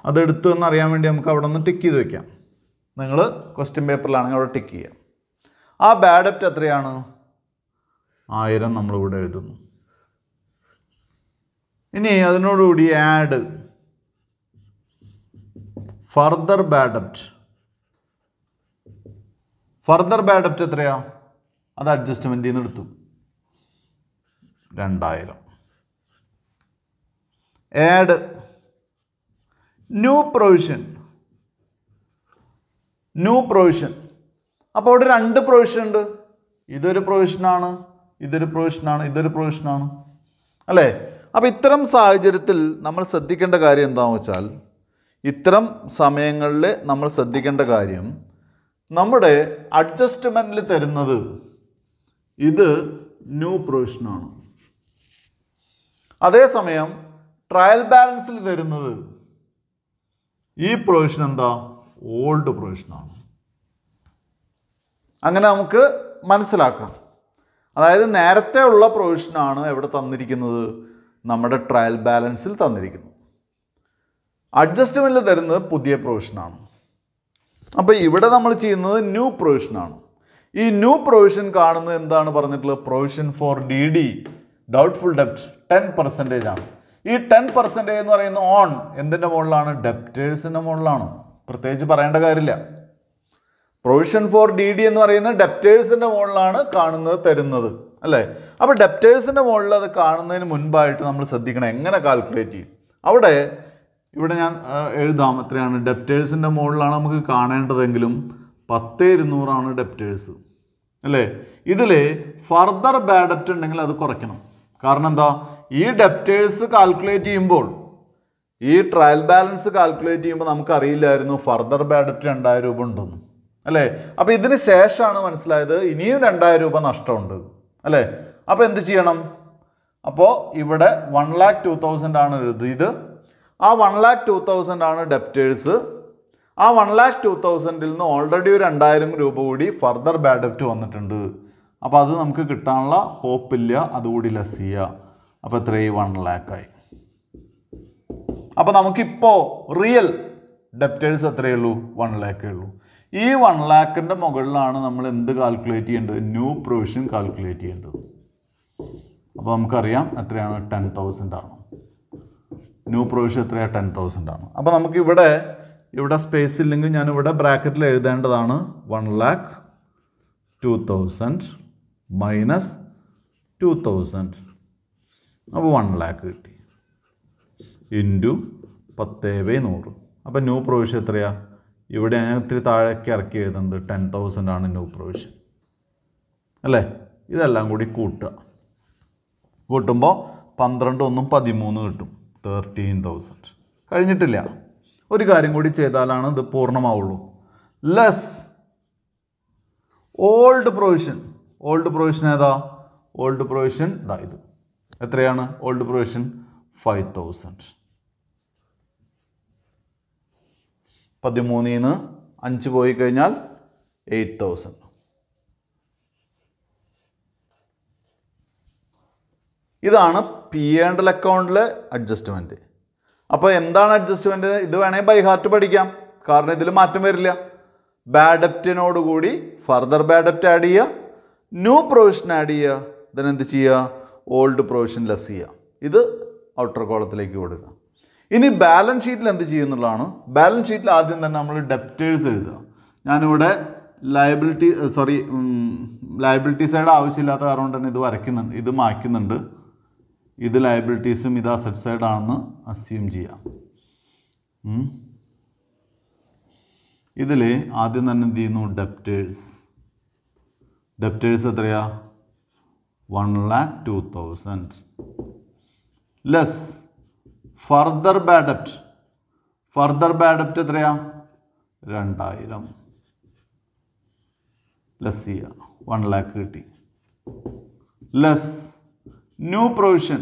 അതെടുത്തു എന്നറിയാൻ വേണ്ടി നമുക്ക് അവിടെ നിന്ന് ടിക്ക് ചെയ്ത് വയ്ക്കാം. നിങ്ങൾ ക്വസ്റ്റ്യൻ പേപ്പറിലാണെങ്കിൽ അവിടെ ടിക്ക് ചെയ്യാം. ആ ബാഡ് ഡെപ്റ്റ് എത്രയാണ്? 1000 നമ്മളിവിടെ എഴുതുന്നു. ഇനി അതിനോടുകൂടി ആഡ് ഫർദർ ബാഡ് ഡെപ്റ്റ്. ഫർദർ ബാഡ് ഡെപ്റ്റ് എത്രയാ? അത് അഡ്ജസ്റ്റ്മെൻറ്റിൽ നിന്ന് എടുത്തു 2000. Add new provision. അപ്പോൾ അവിടെ 2 പ്രൊവിഷൻ ഉണ്ട്. ഇതൊരു പ്രൊവിഷനാണ്, ഇതൊരു പ്രൊവിഷനാണ്, ഇതൊരു പ്രൊവിഷനാണ് അല്ലേ? അപ്പോൾ ഇത്തരം സാഹചര്യത്തിൽ നമ്മൾ ശ്രദ്ധിക്കേണ്ട കാര്യം എന്താണെന്ന് വെച്ചാൽ, ഇത്തരം സമയങ്ങളിൽ നമ്മൾ ശ്രദ്ധിക്കേണ്ട കാര്യം, നമ്മുടെ അഡ്ജസ്റ്റ്മെൻറ്റിൽ തരുന്നത് ഇത് ന്യൂ പ്രൊവിഷനാണ്. അതേസമയം ട്രയൽ ബാലൻസിൽ തരുന്നത് ഈ പ്രൊവിഷൻ എന്താ? ഓൾഡ് പ്രൊവിഷനാണ്. അങ്ങനെ നമുക്ക് മനസ്സിലാക്കാം. അതായത് നേരത്തെ ഉള്ള പ്രൊവിഷനാണ് എവിടെ തന്നിരിക്കുന്നത്? നമ്മുടെ ട്രയൽ ബാലൻസിൽ തന്നിരിക്കുന്നു. അഡ്ജസ്റ്റ്മെൻറ്റിൽ തരുന്നത് പുതിയ പ്രൊവിഷനാണ്. അപ്പോൾ ഇവിടെ നമ്മൾ ചെയ്യുന്നത് ന്യൂ പ്രൊവിഷനാണ്. ഈ ന്യൂ പ്രൊവിഷൻ കാണുന്നത് എന്താണ് പറഞ്ഞിട്ടുള്ളത്? പ്രൊവിഷൻ ഫോർ DD ഡൗട്ട്ഫുൾ ഡെപ്റ്റ് 10% ആണ്. ഈ 10% എന്ന് പറയുന്നത് ഓൺ എന്തിൻ്റെ മുകളിലാണ്? ഡെപ്റ്റേഴ്സിൻ്റെ മുകളിലാണ്. പ്രത്യേകിച്ച് പറയേണ്ട കാര്യമില്ല. പ്രൊവിഷൻ ഫോർ DD എന്ന് പറയുന്നത് ഡെപ്റ്റേഴ്സിൻ്റെ മുകളിലാണ് കാണുന്നത്, തരുന്നത് അല്ലേ? അപ്പോൾ ഡെപ്റ്റേഴ്സിൻ്റെ മുകളിൽ അത് കാണുന്നതിന് മുൻപായിട്ട് നമ്മൾ ശ്രദ്ധിക്കണം എങ്ങനെ കാൽക്കുലേറ്റ് ചെയ്യും. ഇവിടെ ഞാൻ എഴുതാം എത്രയാണ് ഡെപ്റ്റേഴ്സിൻ്റെ മുകളിലാണ് നമുക്ക് കാണേണ്ടതെങ്കിലും 10,200 ഡെപ്റ്റേഴ്സ് അല്ലേ? ഇതിൽ ഫർദർ ബാഡ് ഡെപ്റ്റ് ഉണ്ടെങ്കിൽ അത് കുറയ്ക്കണം. കാരണം എന്താ? ഈ ഡെപ്റ്റേഴ്സ് കാൽക്കുലേറ്റ് ചെയ്യുമ്പോൾ, ഈ ട്രയൽ ബാലൻസ് കാൽക്കുലേറ്റ് ചെയ്യുമ്പോൾ നമുക്കറിയില്ലായിരുന്നു ഫർദർ ബാഡ് ഡെപ്റ്റ് 2000 രൂപ ഉണ്ടെന്ന് അല്ലേ? അപ്പോൾ ഇതിന് ശേഷമാണ് മനസ്സിലായത് ഇനിയും 2000 രൂപ നഷ്ടമുണ്ട് അല്ലേ? അപ്പോൾ എന്ത് ചെയ്യണം? അപ്പോൾ ഇവിടെ 1,02,000 ആണ് ഇത്. ആ 1,02,000 ആണ് ഡെപ്റ്റേഴ്സ്. ആ 1,02,000 നിന്ന് ഓൾറെഡി ഒരു 2000 രൂപ കൂടി ഫർദർ ബാഡ് ഡെപ്റ്റ് വന്നിട്ടുണ്ട്. അപ്പോൾ അത് നമുക്ക് കിട്ടാനുള്ള ഹോപ്പില്ല, അതുകൂടി ലെസ് ചെയ്യുക. അപ്പോൾ എത്രയായി? 1 lakh ആയി. അപ്പോൾ നമുക്കിപ്പോൾ റിയൽ ഡെപ്റ്റേഴ്സ് എത്രയേ ഉള്ളൂ? 1 lakh ഉള്ളൂ. ഈ 1 lakhന്റെ മുകളിലാണ് നമ്മൾ എന്ത് കാൽക്കുലേറ്റ് ചെയ്യേണ്ടത്? ന്യൂ പ്രൊവിഷൻ കാൽക്കുലേറ്റ് ചെയ്യേണ്ടത്. അപ്പോൾ നമുക്കറിയാം എത്രയാണ്? 10,000 ആണ്. ന്യൂ പ്രൊവിഷൻ എത്രയാണ്? 10,000 ആണ്. അപ്പോൾ നമുക്ക് ഇവിടെ സ്പേസ് ഇല്ലെങ്കിൽ ഞാനിവിടെ ബ്രാക്കറ്റിൽ എഴുതേണ്ടതാണ് 1,02,000 മൈനസ് 2000. അപ്പോൾ 1 lakh കിട്ടി ഇൻറ്റു 10/100. അപ്പോൾ ന്യൂ പ്രൊവിഷൻ എത്രയാണ്? ഇവിടെ ഞാൻ ഇത്തിരി താഴേക്ക് ഇറക്കി എഴുതുന്നുണ്ട്. 10,000 ആണ് ന്യൂ പ്രൊവിഷൻ അല്ലേ? ഇതെല്ലാം കൂടി കൂട്ടുമ്പോൾ 12 1 13 കിട്ടും. 13,000 കഴിഞ്ഞിട്ടില്ല. ഒരു കാര്യം കൂടി ചെയ്താലാണ് ഇത് പൂർണ്ണമാവുള്ളൂ. Less old provision. Old provision ഏതാ? ഓൾഡ് പ്രൊവിഷൻ ഇതാ ഇത്. എത്രയാണ് ഓൾഡ് പ്രൊവിഷൻ? 5,000. 13 5 പോയി കഴിഞ്ഞാൽ 8,000. ഇതാണ് P&L അക്കൗണ്ടിലെ അഡ്ജസ്റ്റ്മെൻറ്റ്. അപ്പോൾ എന്താണ് അഡ്ജസ്റ്റ്മെൻറ്റ്? ഇത് വേണമെങ്കിൽ ബൈ ഹാർട്ട് പഠിക്കാം, കാരണം ഇതിൽ മാറ്റം വരില്ല. ബാഡ് ഡെപ്റ്റിനോട് കൂടി ഫർദർ ബാഡ് ഡെപ്റ്റ് ആഡ് ചെയ്യുക, ന്യൂ പ്രൊവിഷൻ ആഡ് ചെയ്യുക, then എന്ത് ചെയ്യുക? ഓൾഡ് പ്രൊവിഷൻ ലെസ് ചെയ്യുക. ഇത് ഔട്ടർ കോളത്തിലേക്ക് കൊടുക്കുക. ഇനി ബാലൻസ് ഷീറ്റിൽ എന്ത് ചെയ്യുന്നുള്ളതാണ്. ബാലൻസ് ഷീറ്റിൽ ആദ്യം തന്നെ നമ്മൾ ഡെപ്റ്റേഴ്സ് എഴുതുക. ഞാനിവിടെ ലയബിലിറ്റി സൈഡ് ആവശ്യമില്ലാത്ത കാരണം കൊണ്ട് തന്നെ ഇത് വരയ്ക്കുന്നുണ്ട്, ഇത് മായ്ക്കുന്നുണ്ട്. ഇത് ലയബിലിറ്റീസും ഇത് അസറ്റ് സൈഡാണെന്ന് അസ്യൂം ചെയ്യാം. ഇതിൽ ആദ്യം തന്നെ എന്ത് ചെയ്യുന്നു? ഡെപ്റ്റേഴ്സ് എത്രയാ? 1,02,000 ലെസ് ഫർദർ ബാഡ് ഡെപ്റ്റ് എത്രയാ? 2,000 ലെസ് ചെയ്യുക. 1 lakh കിട്ടി. ലെസ് ന്യൂ പ്രൊവിഷൻ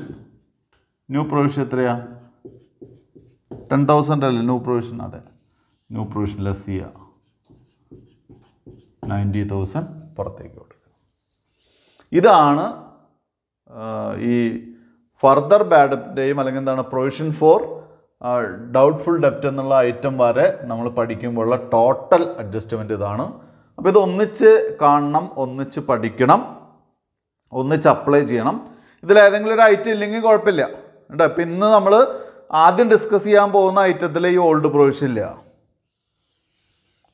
എത്രയാ? 10,000 അല്ലേ ന്യൂ പ്രൊവിഷൻ? അതെ, ന്യൂ പ്രൊവിഷൻ ലെസ് ചെയ്യുക. 90,000 പുറത്തേക്ക് കൊടുക്കുക. ഇതാണ് ഈ ഫർദർ ബാഡ് ഡെപ്റ്റിൻ്റെയും അല്ലെങ്കിൽ എന്താണ് പ്രൊവിഷൻ ഫോർ ഡൗട്ട്ഫുൾ ഡെപ്റ്റ് എന്നുള്ള ഐറ്റം വരെ നമ്മൾ പഠിക്കുമ്പോഴുള്ള ടോട്ടൽ അഡ്ജസ്റ്റ്മെൻറ്റ് ഇതാണ്. അപ്പോൾ ഇത് ഒന്നിച്ച് കാണണം, ഒന്നിച്ച് പഠിക്കണം, ഒന്നിച്ച് അപ്ലൈ ചെയ്യണം. ഇതിലേതെങ്കിലും ഒരു ഐറ്റം ഇല്ലെങ്കിൽ കുഴപ്പമില്ല കേട്ടോ. ഇപ്പം ഇന്ന് നമ്മൾ ആദ്യം ഡിസ്കസ് ചെയ്യാൻ പോകുന്ന ഐറ്റത്തിൽ ഈ ഓൾഡ് പ്രൊവിഷൻ ഇല്ല.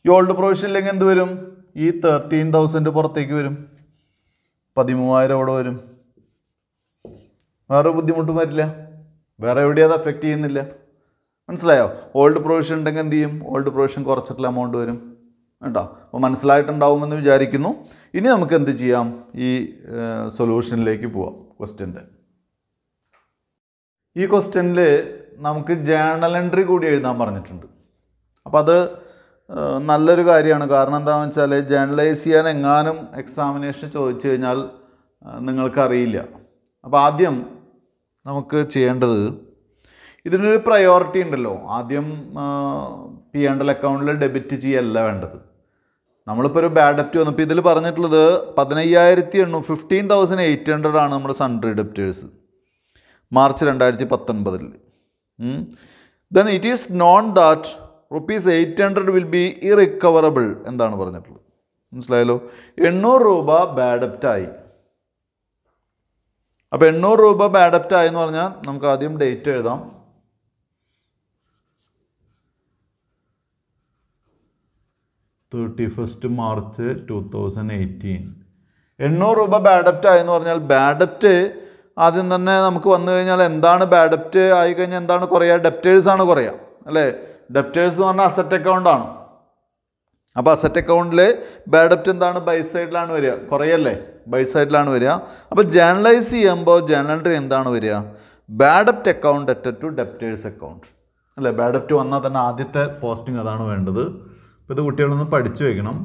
ഈ ഓൾഡ് പ്രൊവിഷൻ ഇല്ലെങ്കിൽ എന്ത് വരും? ഈ 13,000 പുറത്തേക്ക് വരും. 13,000 അവിടെ വരും. വേറെ ബുദ്ധിമുട്ടും വരില്ല, വേറെ എവിടെയും അത് എഫക്റ്റ് ചെയ്യുന്നില്ല. മനസ്സിലായോ? ഓൾഡ് പ്രൊവിഷൻ ഉണ്ടെങ്കിൽ എന്ത് ചെയ്യും? ഓൾഡ് പ്രൊവിഷൻ കുറച്ചിട്ടുള്ള എമൗണ്ട് വരും കേട്ടോ. അപ്പോൾ മനസ്സിലായിട്ടുണ്ടാവുമെന്ന് വിചാരിക്കുന്നു. ഇനി നമുക്ക് എന്ത് ചെയ്യാം? ഈ സൊല്യൂഷനിലേക്ക് പോവാം. ഈ ക്വസ്റ്റ്യനിൽ നമുക്ക് ജേണൽ എൻട്രി കൂടി എഴുതാൻ പറഞ്ഞിട്ടുണ്ട്. അപ്പോൾ അത് നല്ലൊരു കാര്യമാണ്. കാരണം എന്താണെന്ന് വെച്ചാൽ ജേണലൈസ് ചെയ്യാൻ എങ്ങാനും എക്സാമിനേഷൻ ചോദിച്ചു കഴിഞ്ഞാൽ നിങ്ങൾക്കറിയില്ല. അപ്പോൾ ആദ്യം നമുക്ക് ചെയ്യേണ്ടത്, ഇതിനൊരു പ്രയോറിറ്റി ഉണ്ടല്ലോ. ആദ്യം P&L അക്കൗണ്ടിൽ ഡെബിറ്റ് ചെയ്യല്ല വേണ്ടത്. നമ്മളിപ്പോൾ ഒരു ബാഡ് ഡെപ്റ്റ് വന്നപ്പോൾ ഇതിൽ പറഞ്ഞിട്ടുള്ളത് 15,800 ആണ് നമ്മുടെ sundry debtors March 2019. Then it is known that ₹800 will be irrecoverable എന്താണ് പറഞ്ഞിട്ടുള്ളത്. മനസ്സിലായല്ലോ? 800 രൂപ ബാഡ് ഡെപ്റ്റായി. അപ്പോൾ 800 രൂപ ബാഡ് ഡെപ്റ്റായി എന്ന് പറഞ്ഞാൽ നമുക്ക് ആദ്യം ഡേറ്റ് എഴുതാം. 31 മാർച്ച് 2018. 800 രൂപ ബാഡ് ഡെപ്റ്റ് ആയെന്ന് പറഞ്ഞാൽ ബാഡ് ഡെപ്റ്റ് ആദ്യം തന്നെ നമുക്ക് വന്നു കഴിഞ്ഞാൽ എന്താണ് ബാഡ് ഡെപ്റ്റ് ആയിക്കഴിഞ്ഞാൽ എന്താണ് കുറയുക? ഡെപ്റ്റേഴ്സാണ് കുറയുക അല്ലേ? ഡെപ്റ്റേഴ്സ് എന്ന് പറഞ്ഞാൽ അസറ്റ് അക്കൗണ്ടാണ്. അപ്പോൾ അസറ്റ് അക്കൗണ്ടിൽ ബാഡ് ഡെപ്റ്റ് എന്താണ്? ബൈ സൈഡിലാണ് വരിക, കുറയല്ലേ? ബൈ സൈഡിലാണ് വരിക. അപ്പോൾ ജേണലൈസ് ചെയ്യുമ്പോൾ ജേണൽ എൻട്രി എന്താണ് വരിക? ബാഡ് ഡെപ്റ്റ് അക്കൗണ്ട് ഡെറ്റഡ് ടു ഡെപ്റ്റേഴ്സ് അക്കൗണ്ട് അല്ലേ? ബാഡ് ഡെപ്റ്റ് വന്നാൽ തന്നെ ആദ്യത്തെ പോസ്റ്റിംഗ് അതാണ് വേണ്ടത്. അപ്പോൾ ഇത് കുട്ടികളൊന്ന് പഠിച്ചു വയ്ക്കണം.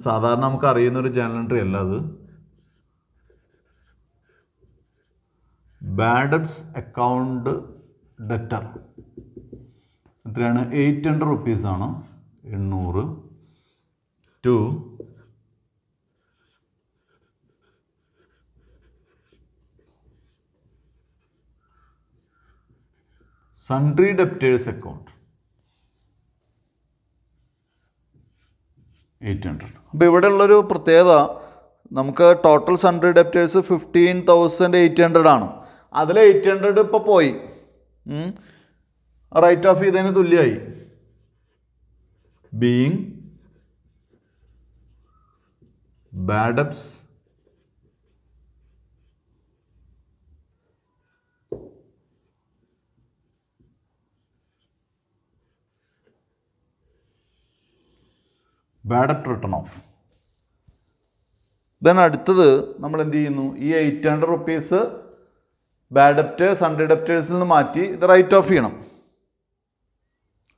സാധാരണ നമുക്ക് അറിയുന്നൊരു ജേണൽ എൻട്രി അല്ല അത്. ബാഡ് ഡെപ്റ്റ്സ് അക്കൗണ്ട് ഡെറ്റർ എത്രയാണ്? 800 റുപ്പീസാണ്. 800 ടു സൺട്രി ഡെപ്റ്റേഴ്സ് അക്കൗണ്ട് 800. അപ്പോൾ ഇവിടെ ഉള്ളൊരു പ്രത്യേകത, നമുക്ക് ടോട്ടൽ സൺട്രി ഡെപ്റ്റേഴ്സ് 15,800 ആണ്. അതിൽ 800 ഇപ്പോൾ പോയി, റൈറ്റ് ഓഫ് ചെയ്തതിന് തുല്യമായി. ബീയിങ് ബാഡ് ഡെപ്റ്റ്സ് ബാഡ് ഡെപ്റ്റ് റിട്ടേൺ ഓഫ്. ദെൻ അടുത്തത് നമ്മൾ എന്ത് ചെയ്യുന്നു, ഈ 800 റുപ്പീസ് ബാഡ് ഡെപ്റ്റേഴ്സ് സൺഡേ ഡെപ്റ്റേഴ്സിൽ നിന്ന് മാറ്റി ഇത് റൈറ്റ് ഓഫ് ചെയ്യണം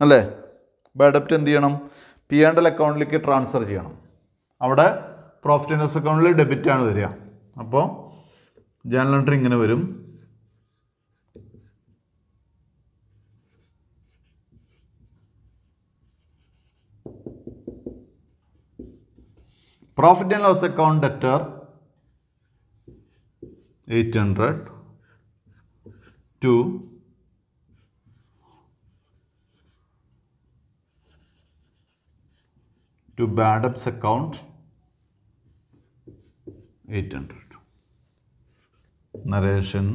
അല്ലേ. ബാഡ് ഡെപ്റ്റ് എന്ത് ചെയ്യണം, P&L അക്കൗണ്ടിലേക്ക് ട്രാൻസ്ഫർ ചെയ്യണം. അവിടെ പ്രോഫിറ്റ് ആൻഡ് ലോസ് അക്കൗണ്ടിൽ ഡെബിറ്റ് ആണ് വരിക. അപ്പോൾ ജേണൽ എൻട്രി ഇങ്ങനെ വരും. Profit and loss account debtor 800 to bad debts account 800. Narration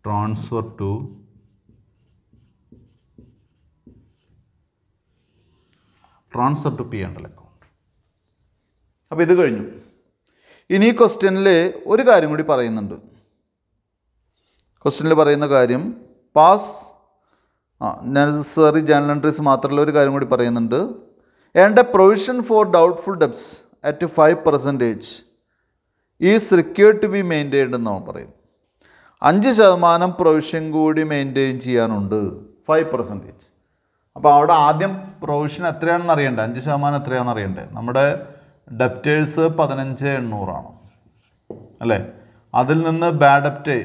transfer to P&L account. അപ്പോൾ ഇത് കഴിഞ്ഞു. ഇനി ക്വസ്റ്റ്യനിൽ ഒരു കാര്യം കൂടി പറയുന്നുണ്ട്. ക്വസ്റ്റ്യനിൽ പറയുന്ന കാര്യം നെസസറി ജേണൽ എൻട്രീസ് മാത്രമല്ല, ഒരു കാര്യം കൂടി പറയുന്നുണ്ട്. And a provision for doubtful debts at 5% is required to be maintained എന്നാണ് പറയുന്നത്. 5% പ്രൊവിഷൻ കൂടി മെയിൻറ്റെയിൻ ചെയ്യാനുണ്ട്, 5%. അപ്പോൾ അവിടെ ആദ്യം പ്രൊവിഷൻ എത്രയാണെന്ന് അറിയണ്ടേ, 5% എത്രയാണെന്ന് അറിയണ്ടേ. നമ്മുടെ ഡെപ്റ്റേഴ്സ് 15,800 അല്ലേ. അതിൽ നിന്ന് ബാഡ് ഡെപ്റ്റ്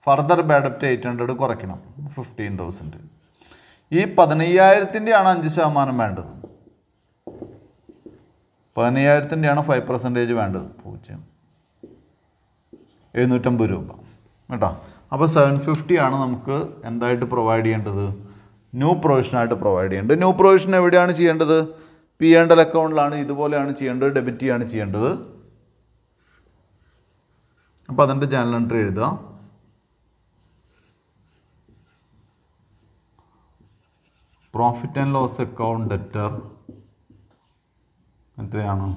ഫർദർ ബാഡ് ഡെപ്റ്റ് 800 കുറയ്ക്കണം, 15,000. ഈ 15,000-ൻ്റെയാണ് 5% വേണ്ടത്. 15,000-ൻ്റെയാണ് 5% വേണ്ടത്, 750 രൂപ കേട്ടോ. അപ്പോൾ 750 ആണ് നമുക്ക് എന്തായിട്ട് പ്രൊവൈഡ് ചെയ്യേണ്ടത്, ന്യൂ പ്രൊവിഷനായിട്ട് പ്രൊവൈഡ് ചെയ്യേണ്ടത്. ന്യൂ പ്രൊവിഷൻ എവിടെയാണ് ചെയ്യേണ്ടത്, P&L അക്കൗണ്ടിലാണ്. ഇതുപോലെയാണ് ചെയ്യേണ്ടത്, ഡെബിറ്റ് ചെയ്യാണ് ചെയ്യേണ്ടത്. അപ്പോൾ അതിൻ്റെ ജേണൽ എൻട്രി എഴുതുക. Profit and loss account debtor എത്രയാണ്,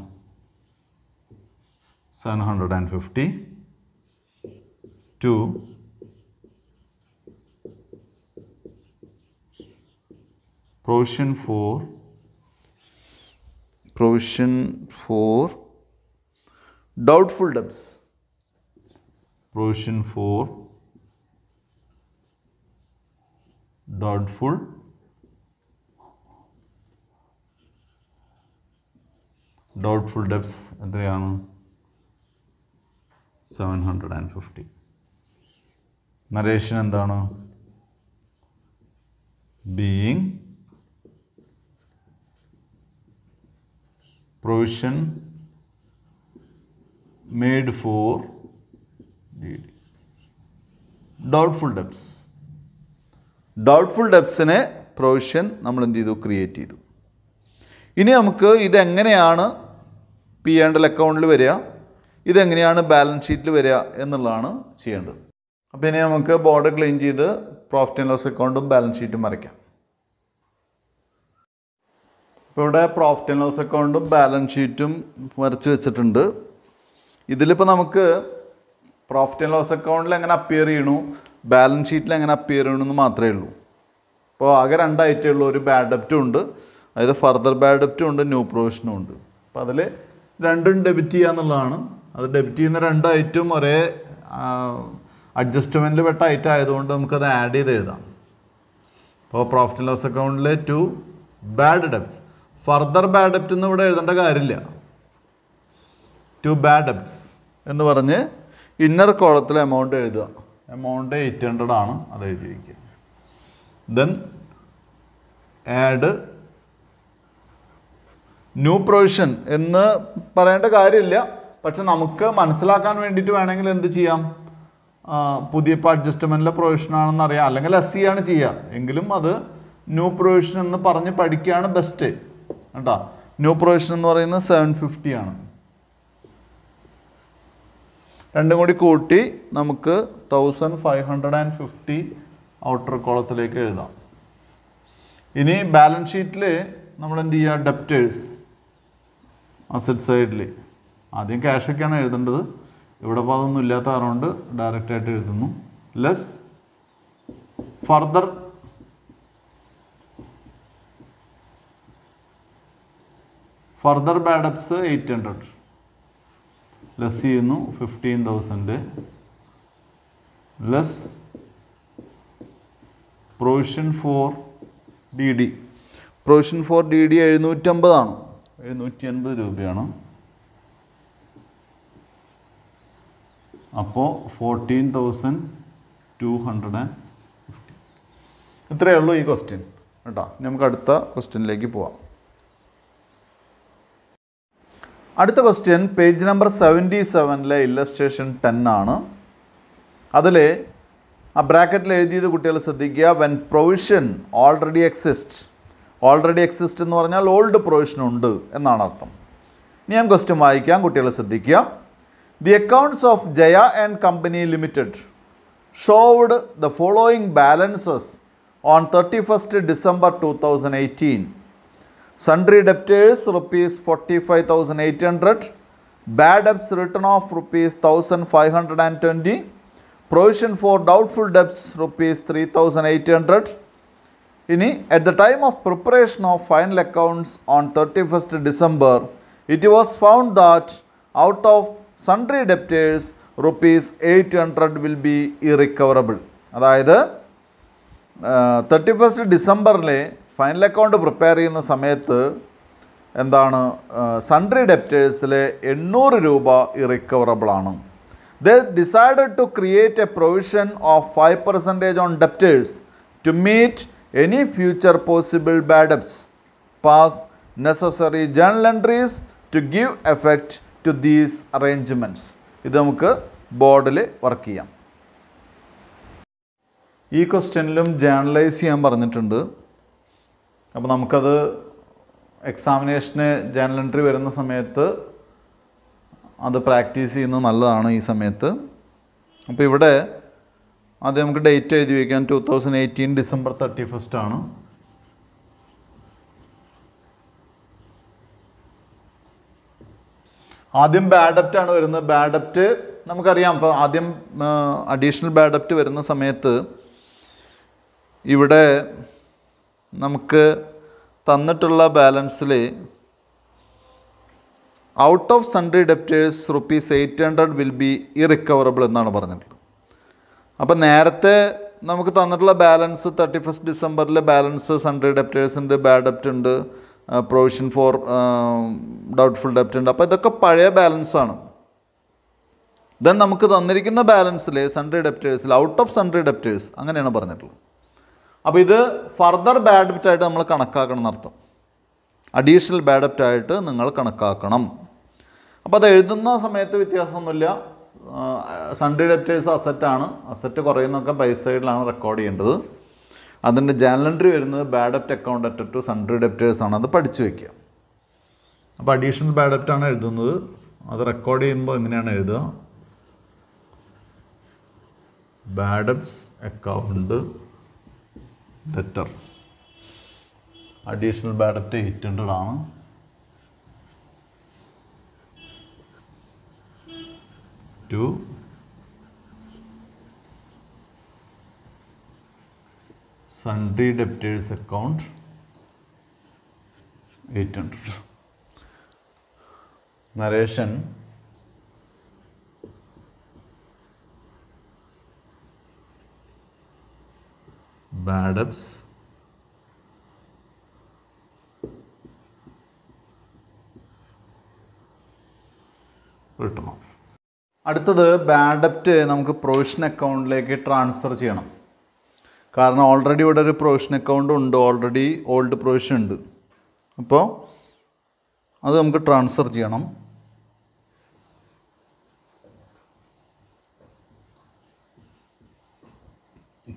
750 to provision for doubtful debts. Provision for doubtful debts എത്രയാണ്, 750. നരേഷൻ എന്താണ്, being provision made for doubtful debts. Doubtful ഡെപ്സിനെ പ്രൊവിഷൻ നമ്മൾ എന്ത് ചെയ്തു, ക്രിയേറ്റ് ചെയ്തു. ഇനി നമുക്ക് ഇതെങ്ങനെയാണ് P&L അക്കൗണ്ടിൽ വരിക, ഇതെങ്ങനെയാണ് ബാലൻസ് ഷീറ്റിൽ വരിക എന്നുള്ളതാണ് ചെയ്യേണ്ടത്. അപ്പോൾ ഇനി നമുക്ക് ബോർഡ് ക്ലീൻ ചെയ്ത് പ്രോഫിറ്റ് ആൻഡ് ലോസ് അക്കൗണ്ടും ബാലൻസ് ഷീറ്റും വരയ്ക്കാം. ഇപ്പോൾ ഇവിടെ പ്രോഫിറ്റ് ആൻഡ് ലോസ് അക്കൗണ്ടും ബാലൻസ് ഷീറ്റും വരച്ച് വെച്ചിട്ടുണ്ട്. ഇതിലിപ്പോൾ നമുക്ക് പ്രോഫിറ്റ് ആൻഡ് ലോസ് അക്കൗണ്ടിൽ എങ്ങനെ അപ്പിയർ ചെയ്യണു, ബാലൻസ് ഷീറ്റിൽ എങ്ങനെ അപ്പിയർ ചെയ്യണമെന്ന് മാത്രമേ ഉള്ളൂ. അപ്പോൾ ആകെ 2 ഐറ്റമേ ഉള്ളൂ. ഒരു ബാഡ് ഡെപ്റ്റും ഉണ്ട്, അതായത് ഫർദർ ബാഡ് ഡെപ്റ്റും ഉണ്ട്, ന്യൂ പ്രൊവിഷനും ഉണ്ട്. അപ്പോൾ അതിൽ രണ്ടും ഡെബിറ്റ് ചെയ്യുക എന്നുള്ളതാണ്. അത് ഡെബിറ്റ് ചെയ്യുന്ന 2 ഐറ്റം ഒരേ അഡ്ജസ്റ്റ്മെൻറ്റിൽ പെട്ട ഐറ്റം ആയതുകൊണ്ട് നമുക്കത് ആഡ് ചെയ്ത് എഴുതാം. അപ്പോൾ പ്രോഫിറ്റ് ആൻഡ് ലോസ് അക്കൗണ്ടിൽ 2 ബാഡ് ഡെപ്റ്റ്സ്, ഫർദർ ബാഡ് ഡെപ്റ്റ് എന്ന് ഇവിടെ എഴുതേണ്ട കാര്യമില്ല. 2 ബാഡ് ഡെപ്റ്റ്സ് എന്ന് പറഞ്ഞ് ഇന്നർ കോളത്തിൽ എമൗണ്ട് എഴുതുക. എമൗണ്ട് 800 ആണ്, അത് എഴുതി വയ്ക്കുക. ദെൻ ആഡ് ന്യൂ പ്രൊവിഷൻ എന്ന് പറയേണ്ട കാര്യമില്ല, പക്ഷെ നമുക്ക് മനസ്സിലാക്കാൻ വേണ്ടിയിട്ട് വേണമെങ്കിൽ എന്ത് ചെയ്യാം, പുതിയ ഇപ്പോൾ അഡ്ജസ്റ്റ്മെൻറ്റിലെ പ്രൊവിഷനാണെന്ന് അറിയാം, അല്ലെങ്കിൽ SC ആണ് ചെയ്യുക, എങ്കിലും അത് ന്യൂ പ്രൊവിഷൻ എന്ന് പറഞ്ഞ് പഠിക്കുകയാണ് ബെസ്റ്റ് കേട്ടോ. ന്യൂ പ്രൊവിഷൻ എന്ന് പറയുന്നത് 750 ആണ്. രണ്ടും കൂടി കൂട്ടി നമുക്ക് 1550 ഔട്ടർ കോളത്തിലേക്ക് എഴുതാം. ഇനി ബാലൻസ് ഷീറ്റിൽ നമ്മൾ എന്ത് ചെയ്യുക, ഡെപ്റ്റേഴ്സ് അസറ്റ് സൈഡിൽ ആദ്യം ക്യാഷൊക്കെയാണ് എഴുതേണ്ടത്. ഇവിടെ ഇപ്പോൾ അതൊന്നും ഇല്ലാത്ത കാരണം ഡയറക്റ്റായിട്ട് എഴുതുന്നു. Less further further bad debts 800 less ചെയ്യുന്നു 15,000 less provision for D D. Provision for D D 750 ആണ്, 780 രൂപയാണ്. അപ്പോൾ 14,250. ഇത്രയേ ഉള്ളൂ ഈ ക്വസ്റ്റ്യൻ കേട്ടോ. നമുക്ക് അടുത്ത ക്വസ്റ്റ്യനിലേക്ക് പോവാം. അടുത്ത ക്വസ്റ്റ്യൻ പേജ് നമ്പർ 77 ഇല്ലസ്ട്രേഷൻ 10 ആണ്. അതിൽ ആ ബ്രാക്കറ്റിൽ എഴുതിയത് കുട്ടികൾ ശ്രദ്ധിക്കുക. When provision already exist. Already exist എന്ന് പറഞ്ഞാൽ ഓൾഡ് പ്രൊവിഷൻ ഉണ്ട് എന്നാണ് അർത്ഥം. ഇനി ഞാൻ ക്വസ്റ്റ്യൻ വായിക്കാം, കുട്ടികൾ ശ്രദ്ധിക്കുക. The accounts of Jaya and company limited showed the following balances on 31st December 2018. Sundry debtors rupees 45,800, bad debts written off rupees 1,520, provision for doubtful debts rupees 3,800. Ini at the time of preparation of final accounts on 31st December, it was found that out of sundry debtors rupees 800 will be irrecoverable. അതായത് 31st ഡിസംബറിൽ final account prepare ചെയ്യുന്ന സമയത്ത് എന്താണ് sundry ഡെപ്റ്റേഴ്സിൽ 800 രൂപ irrecoverable ആണ്. They decided to create a provision of 5% on debtors to meet any future possible bad debts. Pass necessary journal entries to give effect to these arrangements. ഇത് നമുക്ക് ബോർഡിൽ work ചെയ്യാം. ഈ ക്വസ്റ്റ്യനിലും ജേണലൈസ് ചെയ്യാൻ പറഞ്ഞിട്ടുണ്ട്. അപ്പോൾ നമുക്കത് എക്സാമിനേഷന് ജേണൽ എൻട്രി വരുന്ന സമയത്ത് അത് പ്രാക്ടീസ് ചെയ്യുന്നത് നല്ലതാണ് ഈ സമയത്ത്. അപ്പോൾ ഇവിടെ ആദ്യം നമുക്ക് ഡേറ്റ് എഴുതി വയ്ക്കാം. 2018 December 31st ആണ്. ആദ്യം ബാഡ് ഡെപ്റ്റ് ആണ് വരുന്നത്. ബാഡ് ഡെപ്റ്റ് നമുക്കറിയാം. അപ്പോൾ ആദ്യം അഡീഷണൽ ബാഡ് ഡെപ്റ്റ് വരുന്ന സമയത്ത് ഇവിടെ നമുക്ക് തന്നിട്ടുള്ള ബാലൻസിൽ out of sundry debtors rupees 800 will be irrecoverable എന്നാണ് പറഞ്ഞിട്ടുള്ളത്. അപ്പോൾ നേരത്തെ നമുക്ക് തന്നിട്ടുള്ള ബാലൻസ് 31st ഡിസംബറിലെ ബാലൻസ് സൺട്രി ഡെപ്റ്റേഴ്സിൻ്റെ ബാഡ് ഡെപ്റ്റ് ഉണ്ട്, പ്രൊവിഷൻ ഫോർ ഡൗട്ട്ഫുൾ ഡെപ്റ്റ് ഉണ്ട്. അപ്പോൾ ഇതൊക്കെ പഴയ ബാലൻസാണ്. ദെൻ നമുക്ക് തന്നിരിക്കുന്ന ബാലൻസിൽ സൺട്രി ഡെപ്റ്റേഴ്സിൽ ഔട്ട് ഓഫ് സൺട്രി ഡെപ്റ്റേഴ്സ് അങ്ങനെയാണ് പറഞ്ഞിട്ടുള്ളത്. അപ്പോൾ ഇത് ഫർദർ ബാഡ് ഡെപ്റ്റ് ആയിട്ട് നമ്മൾ കണക്കാക്കണം എന്നർത്ഥം. അഡീഷണൽ ബാഡ് ഡെപ്റ്റ് ആയിട്ട് നിങ്ങൾ കണക്കാക്കണം. അപ്പോൾ അത് എഴുതുന്ന സമയത്ത് വ്യത്യാസമൊന്നുമില്ല. Sundry debtors അസറ്റാണ്. അസറ്റ് കുറയുന്നൊക്കെ ബൈ സൈഡിലാണ് റെക്കോർഡ് ചെയ്യേണ്ടത്. അതിൻ്റെ ജേണൽ എൻട്രി വരുന്നത് ബാഡ് ഡെപ്റ്റ് അക്കൗണ്ട് അറ്റഡ് ടു സൺട്രി ഡെപ്റ്റേഴ്സ് ആണ്. അത് പഠിച്ചു വയ്ക്കുക. അപ്പോൾ അഡീഷണൽ ബാഡ് ഡെപ്റ്റ് ആണ് എഴുതുന്നത്. അത് റെക്കോർഡ് ചെയ്യുമ്പോൾ എങ്ങനെയാണ് എഴുതുക? Bad debts account debtor. Additional bad ഡെപ്റ്റ് 800 ആണ്. To sundry debtors account 800. Narration bad debts written off. അടുത്തത് ബാഡ് ഡെപ്റ്റ് നമുക്ക് പ്രൊവിഷൻ അക്കൗണ്ടിലേക്ക് ട്രാൻസ്ഫർ ചെയ്യണം. കാരണം ഓൾറെഡി ഇവിടെ ഒരു പ്രൊവിഷൻ അക്കൗണ്ട് ഉണ്ട്, ഓൾറെഡി ഓൾഡ് പ്രൊവിഷൻ ഉണ്ട്. അപ്പോൾ അത് നമുക്ക് ട്രാൻസ്ഫർ ചെയ്യണം.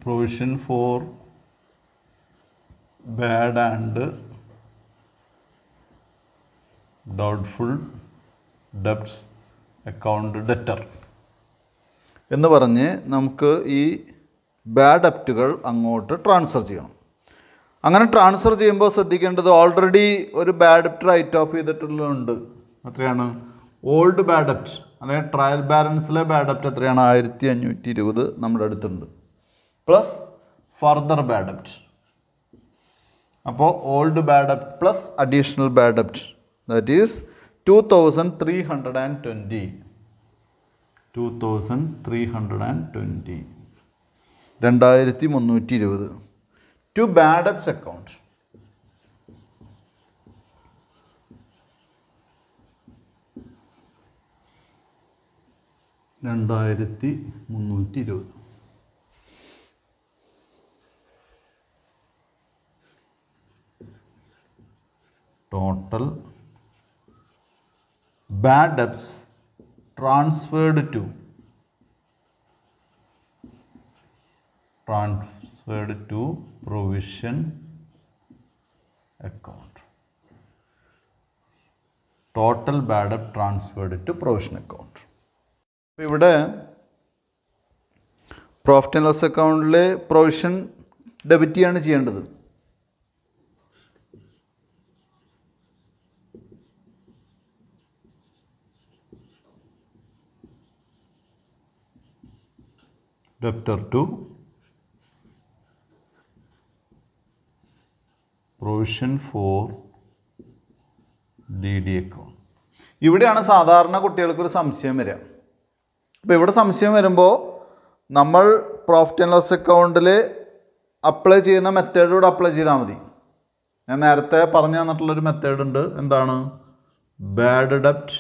Provision for bad and doubtful debts account debtor എന്ന് പറഞ്ഞ് നമുക്ക് ഈ ബാഡ് ഡെപ്റ്റുകൾ അങ്ങോട്ട് ട്രാൻസ്ഫർ ചെയ്യണം. അങ്ങനെ ട്രാൻസ്ഫർ ചെയ്യുമ്പോൾ ശ്രദ്ധിക്കേണ്ടത് ഓൾറെഡി ഒരു ബാഡ് ഡെപ്റ്റ് റൈറ്റ് ഓഫ് ചെയ്തിട്ടുള്ളതുണ്ട്. എത്രയാണ്? ഓൾഡ് ബാഡ് ഡെപ്റ്റ്, അതായത് ട്രയൽ ബാലൻസിലെ ബാഡ് ഡെപ്റ്റ് എത്രയാണ്? 1520 നമ്മുടെ അടുത്തുണ്ട്, പ്ലസ് ഫർദർ ബാഡ് ഡെപ്റ്റ്. അപ്പോൾ old bad ഡെപ്റ്റ് plus additional bad ഡെപ്റ്റ് that is 2320. 2320. 2320. To bad debts account. Total bad debts transferred to provision account. Total bad debt transferred to provision account. അപ്പോൾ ഇവിടെ profit and loss അക്കൗണ്ടിലെ provision debit ചെയ്യാണ് ചെയ്യേണ്ടത്. Debtor to provision for DD account. ഇവിടെയാണ് സാധാരണ കുട്ടികൾക്കൊരു സംശയം വരിക. അപ്പോൾ ഇവിടെ സംശയം വരുമ്പോൾ നമ്മൾ പ്രോഫിറ്റ് ആൻഡ് ലോസ് അക്കൗണ്ടിൽ അപ്ലൈ ചെയ്യുന്ന മെത്തേഡിലൂടെ അപ്ലൈ ചെയ്താൽ മതി. ഞാൻ നേരത്തെ പറഞ്ഞു തന്നിട്ടുള്ളൊരു മെത്തേഡ് ഉണ്ട്. എന്താണ്? Bad ഡെപ്റ്റ്